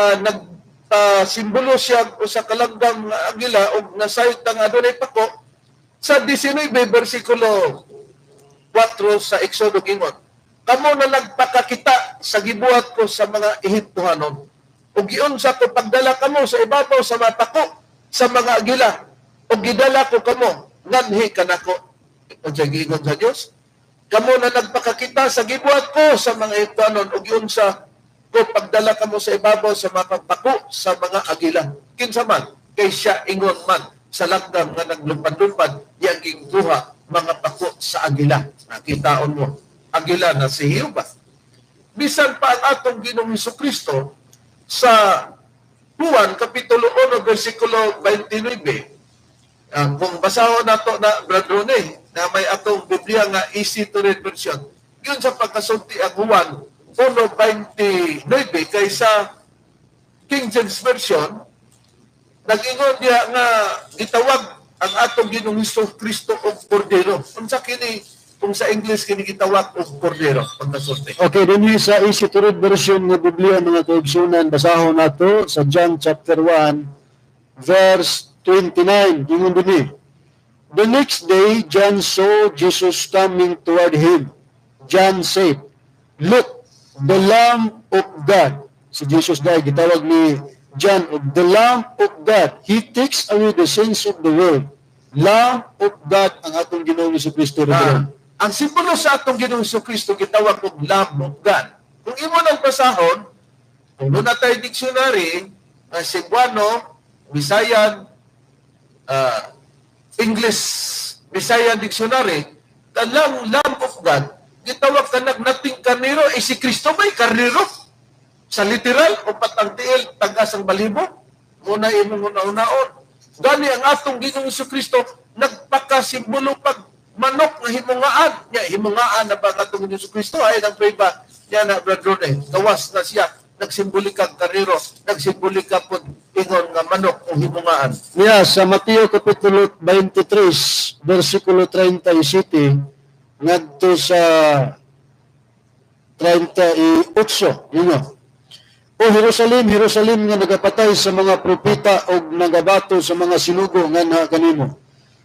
simbolo siya o sa kalanggam nga agila o nasayot nga adunay pako sa 19 versikulo 4 sa Exodo gingon. Kamo na nagpakakita sa gibuhat ko sa mga Ehiptohanon. O giunsa ko pagdala kamo sa ibabaw sa mga pako sa mga agila. O gidala ko kamo nganhi kanako. O giingon sa Dios. Kamo na nagpakakita sa gibuhat ko sa mga Ehiptohanon o giunsa ko pagdala kamo sa ibabaw sa mga pako sa mga agila. Kinsa man kay siya ingon man sa langgam nga naglupad-lupad yang gikuha mga pako sa agila. Nakitaon mo agila na si Hioba. Bisan pa ang atong Ginoong Jesucristo sa Juan Kapitulo 1 versikulo 29. Kung basahon nato na Bradrone na may atong Biblia nga easy to read version. Yun sa pagkasulti ang Juan 1:29 kaysa King James Version, nag-ingon niya nga gitawag ang atong Ginoong Jesucristo og Kordero. Unsa kini kung sa English kini gitawag og Kordero pagkasulti? Okay, dinhi sa easy to read version ng Biblia mga kaigsunan, basahon nato sa John chapter 1 verse 29. Ingon dinhi, The next day, John saw Jesus coming toward him. John said, "Look, the Lamb of God." Si Jesus dahil gitawag ni John, the Lamb of God. He takes away the sins of the world. Lamb of God ang atong Ginoong Jesucristo. Ang simbolo sa atong Ginoong Jesucristo gitawag og Lamb of God. Kung imo nang basahon, kung doon na tayo dictionary, Cebuano, Visayan, English, Visayan Dictionary, talang Lamb of God, gitawag ka nating karnero, si Kristo may karnero? Sa literal, o patang tiil, tagas ang balibo, muna imong una-unaon. Gani ang atong Ginoong Jesucristo, nagpakasimbolo pag manok na himungaan. Himungaan na ba atong Ginoong Jesucristo? Ay, nang preiba, niya na, brother, gawas na siya, nagsimbolikang karnero, nagsimbolikang po ingon nga manok o himungaan. Sa Mateo Kapitulo 23, versikulo 37, ngadto sa 38, yun o. O Jerusalem, Jerusalem nga nagapatay sa mga propeta o nagabato sa mga sinugo nga na kanimo.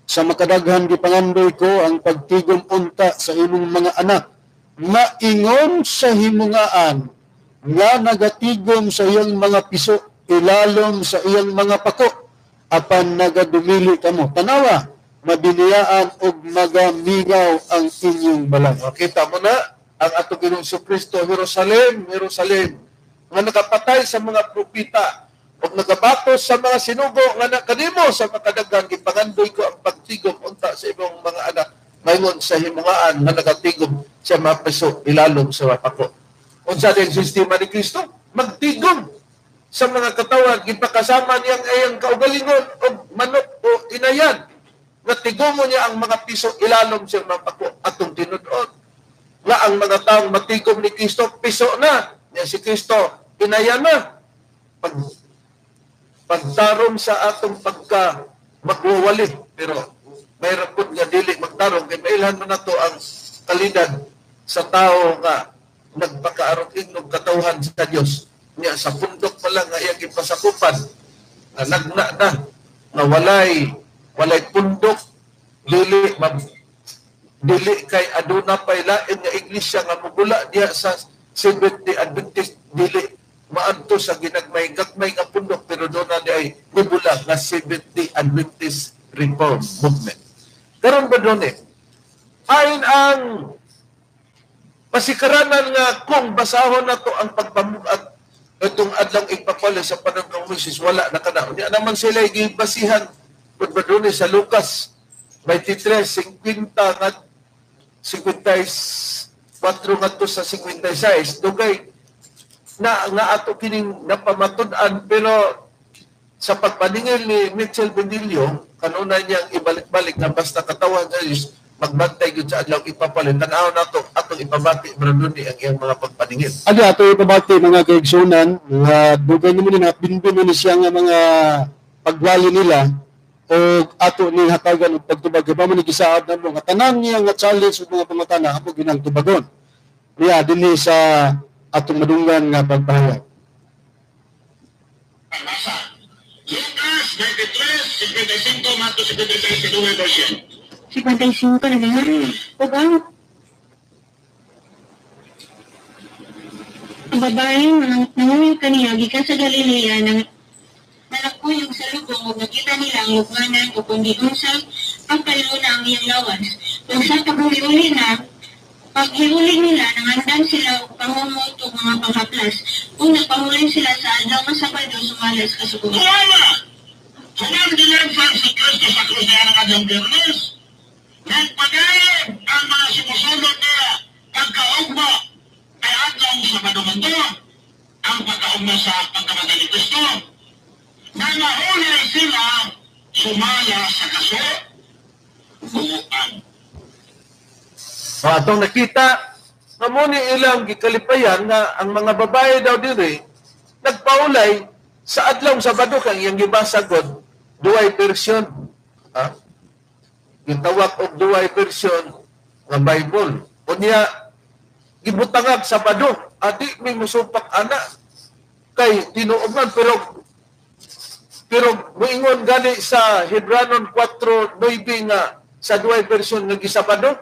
Sa makadaghan gipangandoy ko ang pagtigom unta sa imong mga anak. Maingon sa himungaan nga nagatigom sa iyang mga piso, ilalom sa iyang mga pako, apan nagadumili kamo. Tanawa, mabiniyaan o magamigaw ang inyong balang. Makita mo na, ang atong Ginoong Jesucristo, Jerusalem, Jerusalem, nga nakapatay sa mga propeta o nagabatos sa mga sinugo nga kanimo sa makadaghan gipangandoy ko ang pagtigom unta sa imong mga anak mayingon sa himungaan nga nagatigom sa mga piso ilalom sa mga pako. Unsa din sistema ni Kristo? Magtigom sa mga katawan gipakasama niyang ayang kaugalingon o manok o inayan. Natigom niya ang mga piso ilalom sa mga pako atong tinud-on. Nga ang mga taong matigom ni Kristo piso na. Niya si Kristo, inayan na. Pagtarong sa atong pagka magwawali. Pero mayroon po nga dili magtarong. Kaya mailhan mo na to ang kalidad sa tao nga nagpakaarong ignog katauhan sa Diyos. Niya sa pundok pa lang nga iyang ipasakupan. Na nagna na. Na walay pundok. Dili kay aduna pay lain nga iglesia nga mugula diya sa Seventh-day Adventist dili maadto sa ginagmay-gagmay nga pundok pero doon na di ay nibula nga Seventh-day Adventist Reform Movement. Karon ba doon ayon ang pasikaranan nga kung basahon na to ang pagpamugat itong adlang ipapali sa panahon ng Moses, wala na kana. Niya naman sila gibasihan kung ba doon sa Lucas 23:50 nga 54 ngadto sa 56 dugay na nga ato kining napamatud-an pero sa pagpaningil ni Mitchell Benilio kanunay niyang ibalik-balik na basta katawan sa Diyos magbantay gyud sa adlaw ipapalit tanaw nato atong ipabati brandoni ang iyang mga pagpaningil. Adi ato ipabati mga kaigsunan nga dugay nimo ni binbin ni siya nga mga pagwali nila o ato ni hatagan og pagtubag kay man gisaad namo nga tanan niya nga challenge ug mga pangutana apo ginang tubagon niya dinhi sa atong madunggan nga pagpahayag. Lucas 23:55 mato 56 sa duwa version. 55 na nangyari. O ba? Ang babae nanguwi kaniya gikan sa Galilea nang nalakuyog sa lubong ug nakita nila ang lugmanan o kundi unsay ang paluna ang iyang lawas. Kung sa paguli-uli na, paghihuli nila, nangandan sila o pangumot o mga panghaplas. Kung nagpahuli sila sa adlaw nga Sabado, sumalas kasugugan. Wala! Huwag dinagsan si Kristo sa krusya ng Adang Biyernes. Nagpagayag ang mga sumusunod niya pagkaugma ay adlaw sa Sabado man to. Ang pagkaugma sa pagkamatay ni Kristo. Na nahuli sila sumala sa kaso. Buuan. Atong nakita nga muni ilang gikalipayan nga ang mga babae daw diri nagpaulay sa adlaw Sabado kang iyang gibasa god duay version. Gitawag og duay version nga Bible. Unya gibutangag Sabado adi mi musupak ana kay tinuod man pero moingon gani sa Hebranon 4:9 nga sa duay version nga gisabado,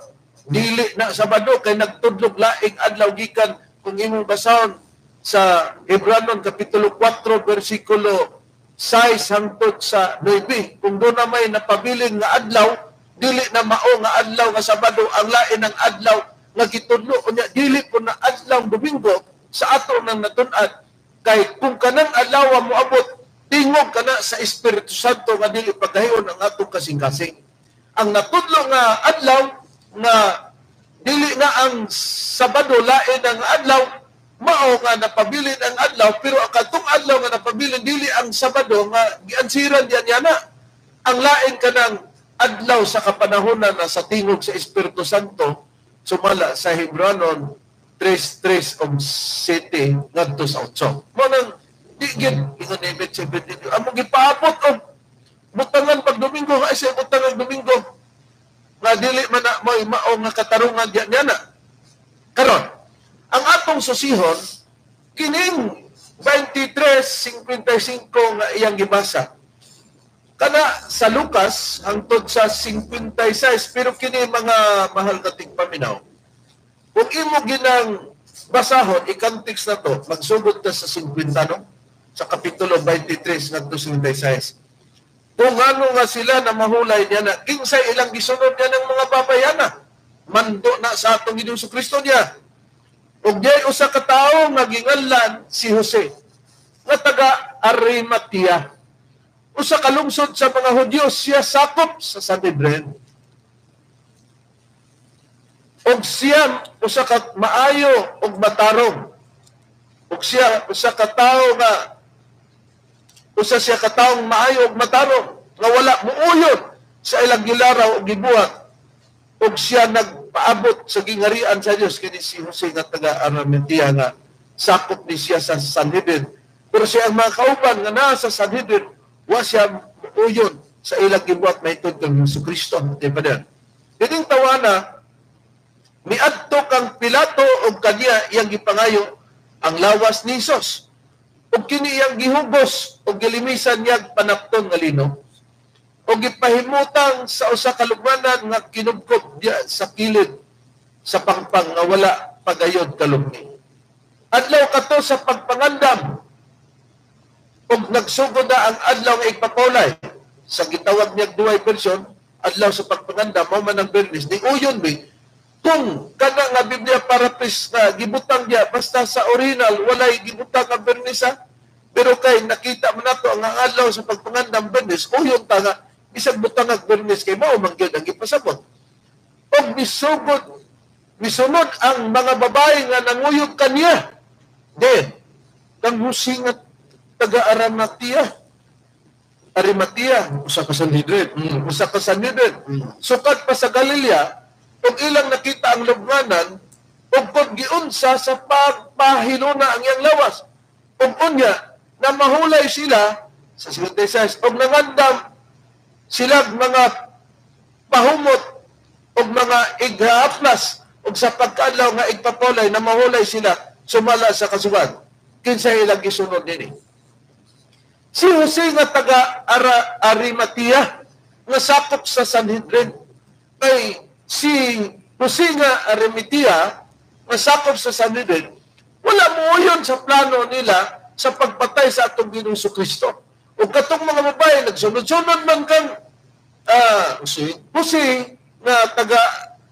dili na Sabado kay nagtudlog laing adlaw gikan kung imong basahon sa Hebranon kapitulo 4 bersikulo 6 hangtod sa 9. Kung doon na may napabilin nga adlaw, dili na mao nga adlaw nga Sabado, ang lain ng adlaw nga gitudlo unya dili po na adlaw Domingo sa ato nang natun-an. Kay kung kanang adlaw mo abot, tingog kana sa Espiritu Santo nga dili pagahion ang atong kasing-kasing. Ang natudlo nga adlaw nga dili na ang Sabado lain ang adlaw, mao nga napabilin ang adlaw, pero ang katong adlaw nga napabilin dili ang Sabado nga giansiran diyan yana. Ang lain kanang adlaw sa kapanahonan na sa tingog sa Espiritu Santo sumala sa Hebranon 3:3 og 7 ngadto sa 8. Mo nang di gid ingon ni Bet 17 amo gipaabot og butangan pag Domingo ay sa butangan Domingo nga dili man na mao nga katarungan diyan yana. Karon ang atong susihon kining 23:55 nga iyang gibasa kana sa Lucas hangtod sa 56, pero kini mga mahal kating paminaw, kung imo ginang basahon i-context na to, magsugod ta sa 50 no? Sa kapitulo 23 ngadto 56. Kung ano nga sila na mahulay niya na kinsay ilang gisunod niya ng mga babayana, mando na sa atong Ginoong Kristo niya. Ug diay usa ka tawo nga ginganlan si Jose, nga taga Arimatea. Usa ka lungsod sa mga Hudyo, siya sakop sa Sanhedrin. Og siya usa ka maayo og matarong. Og siya usa ka tawo nga siya ka taong maayo og matarong nga wala muuyod sa ilang gilaraw og gibuhat. Og siya nagpaabot sa gingarian sa Dios kini si Jose nga taga Arimatea nga sakop ni siya sa Sanhedrin. Pero siya ang mga kauban nga naa sa Sanhedrin, wa siya muuyod sa ilang gibuhat mahitod kang Jesucristo. Diba din? Dining tawana, miadto kang Pilato o kaniya iyang gipangayo ang lawas ni Jesus. O kini iyang gihugos o gilimisan niya panapton nga lino. O gipahimutang sa usa ka lugmanan nga kinubkob diya sa kilid sa pangpang nga wala pagayod kalumni. Adlaw kato sa pagpangandam ug nagsugod na ang adlaw nga igpapawlay. Sa gitawag niya duay version, adlaw sa pagpangandam mao man ang Bernes ni uyon bi kung kana nga Biblia paraphrase na gibutang niya basta sa original walay gibutang nga Bernes pero kay nakita man nato ang adlaw sa pagpangandam Bernes uyon ta nga isang butang nga Bernes kay mao man gyud ang gipasabot. Og misunod ang mga babae nga nanguyog kaniya. Then kang husingat taga Arimatea, usa ka Sanhedrin. Sukat pa sa Galilea, ug ilang nakita ang lubnganan, ug kung giunsa sa pagpahiluna ang iyang lawas. Ug unya, na mahulay sila, sa 56, ug nangandam sila mga pahumot, ug mga ighaplas, ug sa pagkaadlaw nga igpapolay, na mahulay sila, sumala sa kasugan. Kinsa ilang gisunod nini. Si Jose nga taga Arimatea nga sakop sa Sanhedrin. Kay si Jose nga Arimatea nga sakop sa Sanhedrin, wala mo yun sa plano nila sa pagpatay sa atong Ginoong Kristo. O katong mga babae, nagsunod-sunod man kang Jose nga taga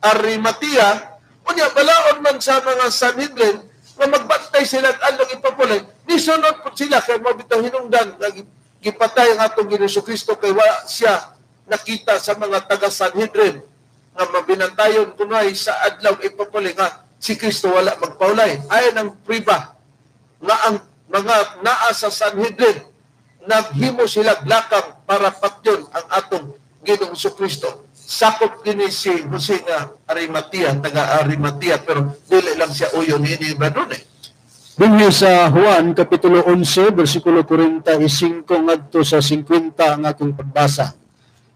Arimatea, unya balaod man sa mga Sanhedrin nga magbantay sila at anong ipapulay, nisunod po sila kay mabitaw hinungdan na gipatay ang atong Ginoong Kristo kay wala siya nakita sa mga taga-Sanhedrin nga mabinantayon kunay sa adlaw ipapulay nga si Kristo wala magpaulay. Ayon ang priba nga ang mga naa sa Sanhedrin naghimo sila lakang para patyon ang atong Ginoong Kristo. Sakop din si Jose nga Arimatea, taga Arimatea, pero dili lang siya uyon ini ba doon eh. Bunyo sa Juan, Kapitulo 11, versikulo 45 ngadto sa 50 ang akong pagbasa.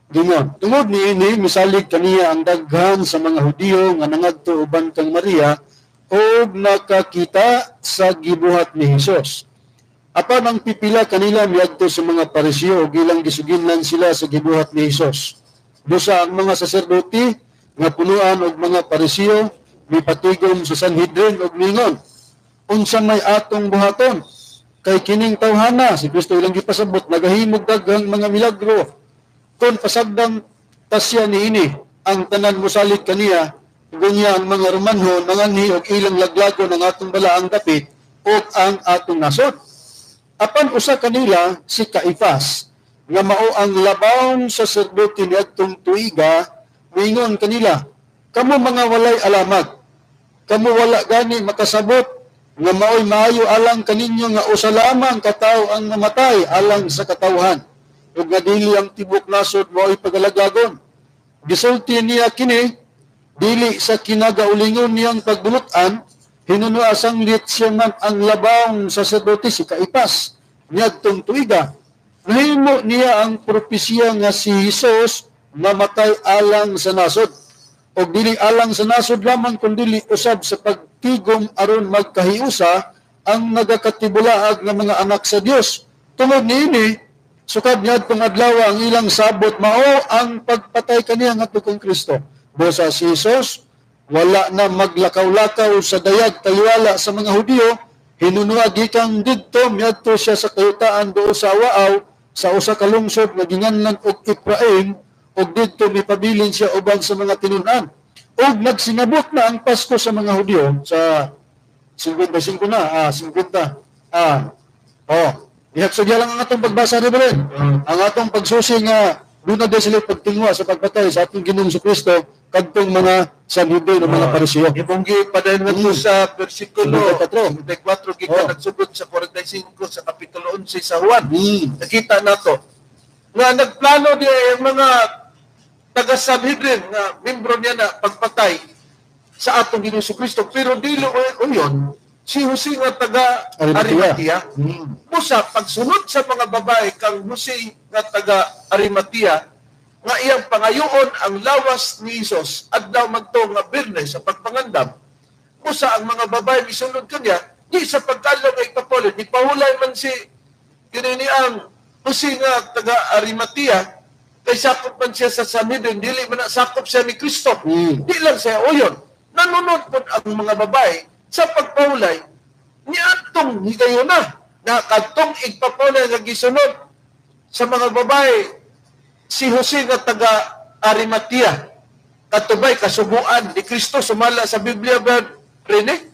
Gingon, tungod ni ini, misalig kaniya ang daghan sa mga Hudiyo nga nangadto uban kang Maria o nakakita sa gibuhat ni Jesus. Apan ang pipila kanila miadto sa mga Pariseo o gilang gisuginlan sila sa gibuhat ni Jesus. Busa ang mga saserdote nga punuan og mga parisiyo mipatigom sa Sanhedrin og ningon, unsa may atong buhaton? Kay kining tawhana si Kristo ilang gipasabot nagahimog daghang mga milagro. Kung pasagdang tasya niini ang tanan mosalig kaniya, gunya ang mga Romanhon nanganhi og ilang laglago ng atong balaang dapit ug ang atong nasod. Apan usa kanila si Caifás nga mao ang labawng saserdote niadtong tuiga, mingon kanila, kamo mga walay alamat, kamo wala gani makasabot nga maoy maayo alang kaninyo nga usa lamang katawo ang namatay alang sa katawhan ug nga dili ang tibok nasod maoy pagalagagon. Gisulti niya kini dili sa kinagaulingon niyang pagbulutan, hinunua sang siya man ang labawng saserdote si Caifás niadtong tuiga. Nahimo niya ang propesya nga si Jesus mamatay alang sa nasod. O dili alang sa nasod lamang kundi usab sa pagtigom aron magkahiusa ang nagakatibulaag ng mga anak sa Dios. Tungod niini, sukad niadtong adlaw ang ilang sabot mao ang pagpatay kaniya ngadto kang Kristo. Busa si Jesus wala na maglakaw-lakaw sa dayag taliwala sa mga Hudiyo, hinunua gikang didto miadto siya sa kayutaan do sa Waaw sa usa ka lungsod nga ginganlan og Ephraim, og didto mipabilin siya uban sa mga tinun-an. Og nagsinabot na ang Pasko sa mga Hudiyo sa 55 na, 50. Ihagsugya lang ang atong pagbasa ni Bren. Ang atong pagsusi nga doon na sila pagtingwa sa pagpatay sa ating Ginoong Kristo kadtong mga Sanhedrin ng mga Parisiyo. Ibonggi pa din nato sa versikulo 34 gikan nagsugod sa 45 sa kapitulo 11 sa Juan. Nakita nato nga nagplano diya ang mga taga Sanhedrin nga membro niya na pagpatay sa atong Ginoong Kristo, pero dili uyon si Jose nga taga Arimatea. Busa pagsunod sa mga babae kang Jose nga taga Arimatea nga iyang pangayoon ang lawas ni Jesus adlaw magto nga Biyernes sa pagpangandam. Busa ang mga babae misunod kanya di sa pagkadlaw nga ikapolit ni pahulay man si kinini ang Jose nga taga Arimatea kay sakop man siya sa Sanhedrin, dili man sakop siya ni Kristo. Di lang siya uyon. Nanunod po ang mga babae sa pagpahulay ni atong higayon na kadtong igpapahulay nga gisunod sa mga babae si Jose nga taga Arimatea katubay kasubuan ni Kristo sumala sa Biblia ba Rene?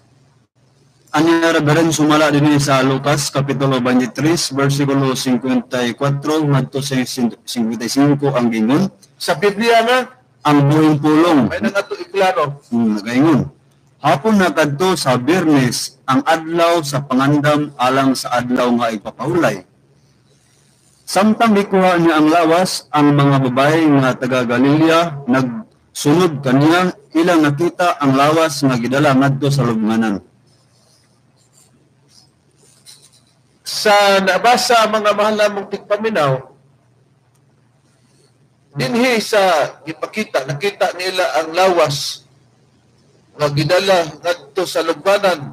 Anya Reverend sumala din sa Lucas kapitulo 23 versikulo 54 ngadto sa 55 ang gingon Sa Biblia na ang buhing pulong. may nangato iklaro. Nagaingon. Hapon na kadto sa Biyernes ang adlaw sa pangandam alang sa adlaw nga ipapahulay. Samtang gikuha niya ang lawas, ang mga babae nga taga Galilea nagsunod kaniya, ilang nakita ang lawas nga gidala ngadto sa lubnganan. Sa nabasa mga mahal namong tigpaminaw, dinhi sa ipakita, nakita nila ang lawas nga gidala ngadto sa lubnganan.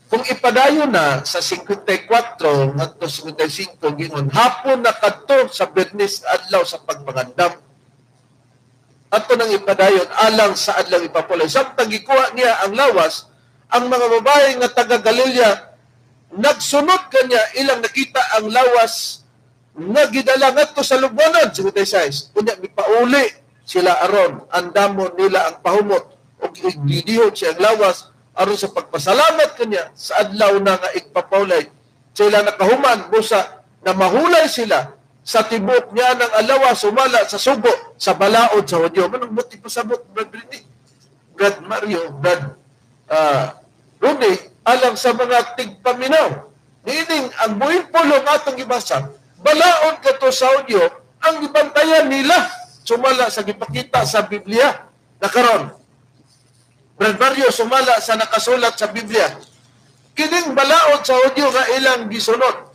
Kung ipadayon na sa 54 ngadto 55 gingon hapon na kadto sa Biyernes adlaw sa pagpangandam. Ato nang ipadayon alang sa adlaw ipapulay. Samtang gikuha niya ang lawas, ang mga babae nga taga Galilea nagsunod kanya ilang nakita ang lawas nga gidala ngadto sa lubnganan 56. Kunya mipauli sila aron andamon nila ang pahumot ug igdidihon siya ang lawas aron sa pagpasalamat kanya sa adlaw na nga igpapawlay. Sila nakahuman busa na mahulay sila sa tibok niya ng alawa sumala sa subo sa balaod sa Hudyo. Manong buti pasabot Brad Britney, Brad Mario, Brad Rudy, alang sa mga tigpaminaw. Niining ang buhing pulong atong ibasa, balaod kato sa Hudyo ang gibantayan nila sumala sa gipakita sa Biblia na karon. Brad Mario, sumala sa nakasulat sa Biblia. Kining balaod sa Hudyo nga ilang gisunod.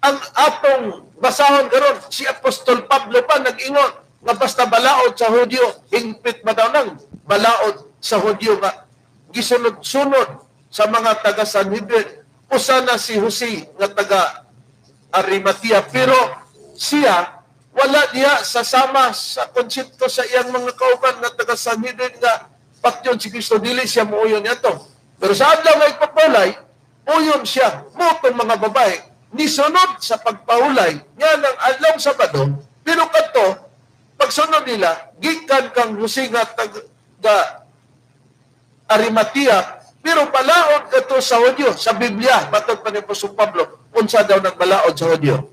Ang atong basahon karon si Apostol Pablo pa nag-ingon nga basta balaod sa Hudyo, hingpit ba daw nang balaod sa Hudyo nga gisunod-sunod sa mga taga Sanhedrin. Usa na si Jose nga taga Arimatea, pero siya wala diha sasama sa konsepto sa iyang mga kauban na taga-Sanhedrin nga patyon si Kristo, dili siya muuyon niyato. Pero sa adlaw nga ipapahulay, uyon siya. Motong mga babae, nisunod sa pagpahulay niya ng adlaw Sabado, pero kadto pagsunod nila, gikan kang Jose nga taga Arimatea, pero palaod kato sa Hudyo, sa Biblia, matod pa ni Apostol Pablo, unsa daw nagbalaod sa Hudyo.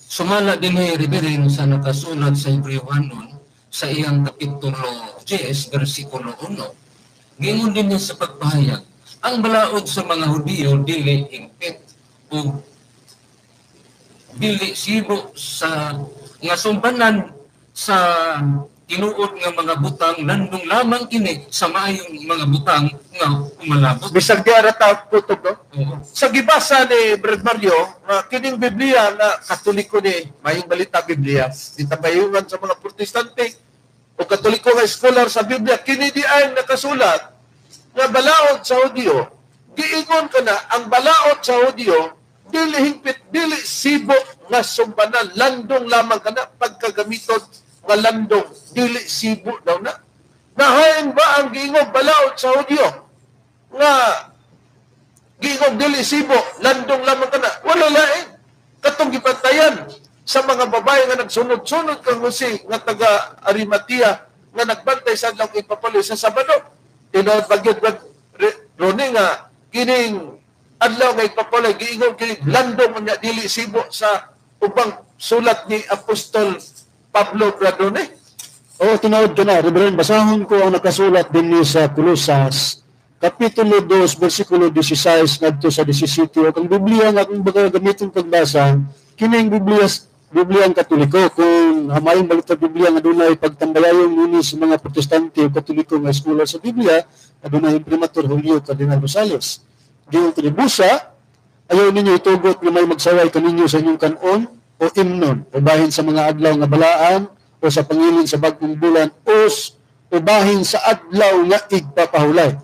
Sumala din ni Reverend sa nakasulat sa Hebrewhanon sa iyang kapitulo 10, versikulo 1. Gingon din niya sa pagpahayag, ang balaod sa mga Hudyo dili hingpit o dili sibo sa nga sumbanan sa tinuod nga mga butang, nandong lamang kini sa maayong mga butang nga umalabot. Bisag di arata kutob, no? Oo. Sa gibasa ni Brad Mario, kining Biblia na Katoliko ni mayong balita Biblia, ditabayungan sa mga Protestante o Katoliko nga scholar sa Biblia, kini di ay nakasulat nga balaod sa Hudyo. Giingon ka na, ang balaod sa Hudyo, dili hingpit, dili sibo nga sumbanan, landong lamang ka na pagkagamiton nga landong, dili sibo daw na. Nahain ba ang giingog balaod sa Hudyo? Nga giingog dili sibo, landong lamang ka na. Wala lain. Katong gipantayan sa mga babae nga nagsunod-sunod kang Jose nga taga Arimatea nga nagbantay sa adlaw ipapaloy sa Sabado. Tinood bagyod Ronnie nga kining adlaw nga ipapaloy giingog kini landong man dili sibo sa ubang sulat ni Apostol Pablo Bradone. O, tinawad ka na, Reverend, basahon ko ang nakasulat din ni sa Colosas, Kapitulo 2, versikulo 16, ngadto sa 17. O, ang Biblia nga kung baga gamitin pagbasa, kining Biblia ang Katoliko. Kung hamayong balita Biblia nga dunay pagtambayayong nini sa mga Protestante o Katoliko nga scholar sa Biblia, adunay Imprimatur Julio Cardinal Rosales. Giyong tinibusa, ayaw ninyo itugot na may magsaway kaninyo sa inyong kanon o imnon, o bahin sa mga adlaw nga balaan, o sa pangilin sa bagong bulan, o bahin sa adlaw nga igpapahulay.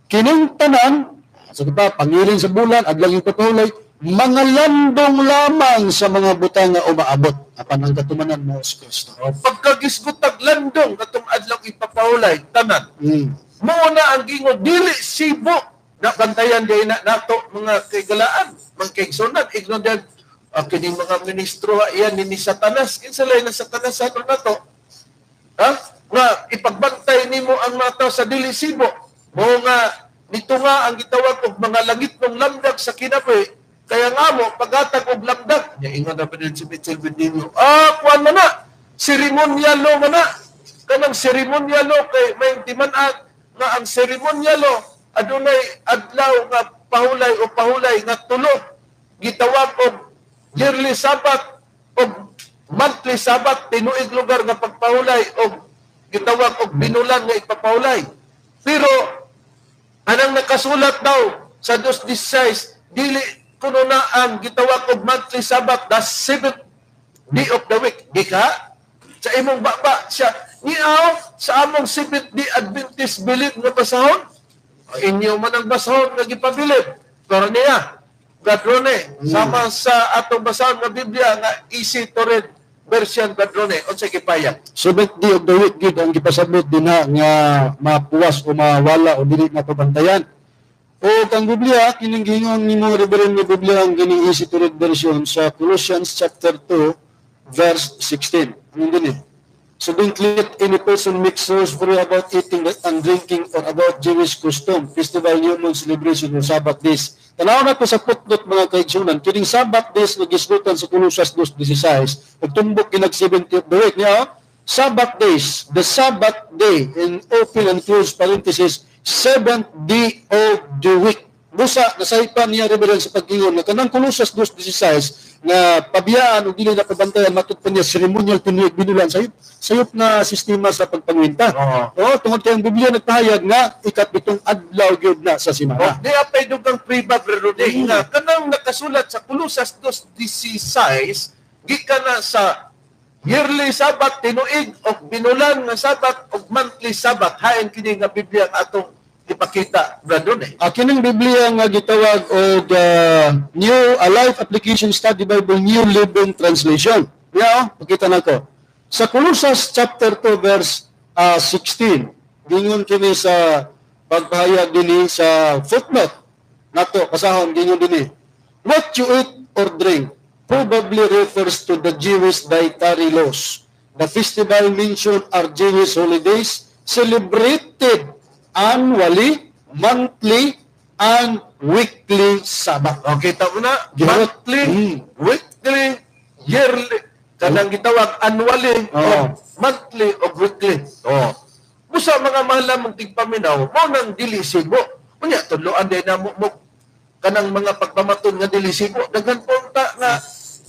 Kining tanan, sa pangilin sa bulan, adlaw igpapahulay, mga landong lamang sa mga butang nga umaabot. Apan ang katumanan mo sa Kristo. Pagkagisgutag landong katong adlaw ipapahulay, tanan. Muna ang gingo, dili sibo na bantayan din na nato mga kaigalaan, mga kaigsunan, ignon din kining mga ministro iyan ni Satanas. Kinsalay na Satanas sa ato nato. Ha? Nga ipagbantay nimo ang mata sa dili sibo. Mo nga nito nga ang gitawag og mga langit ng lamdag sa kinabuhi. Kaya nga mo pagatag og lamdag. Ya ingon na pa din si Mitchell Bendino. Kuan man na. Seremonyalo man na. Kanang seremonyalo kay may timan-at nga ang seremonyalo adunay adlaw nga pahulay nga tulo. Gitawag og yearly Sabbath o monthly Sabbath, tinuig lugar nga pagpahulay o gitawag og binulan nga ipapahulay. Pero anang nakasulat daw sa 2:16, dili kuno na ang gitawag og monthly Sabbath, the 7th day of the week. Di ka? Sa imong baba siya, niaw sa among 7th day Adventist bilib nga basahon. Inyo man ang basahon nga gipabilib. Pero niya, Gadrone, sama sa atong basahon nga Biblia nga easy to read version Gadrone, unsay gipayag. 7th day of the week gid ang gipasabot din nga mapuwas o mawala o dili na pabantayan. O kang Biblia, kining gingon nimo Reverend nga Biblia ang gining easy to read version sa Colossians chapter 2 verse 16. Ano din eh? So don't let any person make source for you about eating and drinking or about Jewish custom, festival, new moon, celebration, or Sabbath days. Tanaw na po sa putnot mga kaigsunan, kining Sabbath days na gisgutan sa Colosas 2:16, pagtumbok kinag 70th of the week niya, Sabbath days, the Sabbath day, in open and close parenthesis, 7th day of the week. Busa, nasaypan niya Reverend sa pag-ingon na kanang Colosas 2:16 na pabiyaan o dili na pabantayan matut pa niya ceremonial tinuig binulan sayop na sistema sa pagpangwinta. Tungod kay ang Biblia nagpahayag nga ikapitong adlaw gyud na sa semana. Di apay dugang pre-bab nga kanang nakasulat sa Colosas 2:16 gikan na sa yearly Sabbath tinuig o binulan nga Sabbath o monthly Sabbath hain kini nga Biblia atong ipakita Bradone. Kining Biblia nga gitawag og New Life Application Study Bible New Living Translation. Pakita na ko. Sa Colossus chapter 2 verse 16, gingon kini sa pagpahayag dinhi sa footnote nato kasahon gingon dinhi. What you eat or drink probably refers to the Jewish dietary laws. The festival mentioned are Jewish holidays celebrated annually, monthly, and weekly Sabbath. Okay, tamo na. Gihurot. Monthly, weekly, yearly, kanang gitawag annually, o monthly, o weekly. Musa mga mahal mong tigpaminaw, mo nang dili sibo. Unya, tudloan din na mo kanang mga pagpamaton nga dili sibo. Daghan punta nga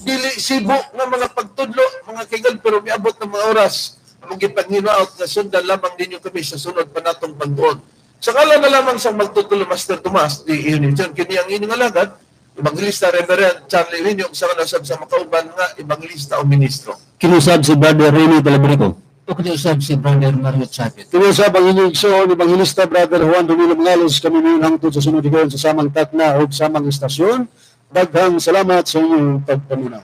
dili sibo nga mga pagtudlo, mga kaigan, pero miabot ng mga oras. Ang gipanghinuot na sundan lamang ninyo kami sa sunod pa natong pagtuon. Sa kala na lamang sa magtutulo Master Tomas, di iyon kini ang inyong alagad, Evangelista Reverend Charlie Winyo, sa kanasab sa makauban nga Evangelista o Ministro. Kinusab si Brother Rene Talabrico. Pagkakasab si Brother Mario Chavez. Kinusab ang inyong igsoon, Evangelista Brother Juan Romilo Mangalos, kami ngayon hangtod sa sunod ikon sa samang takna o samang istasyon. Daghang salamat sa inyong pagpaminaw.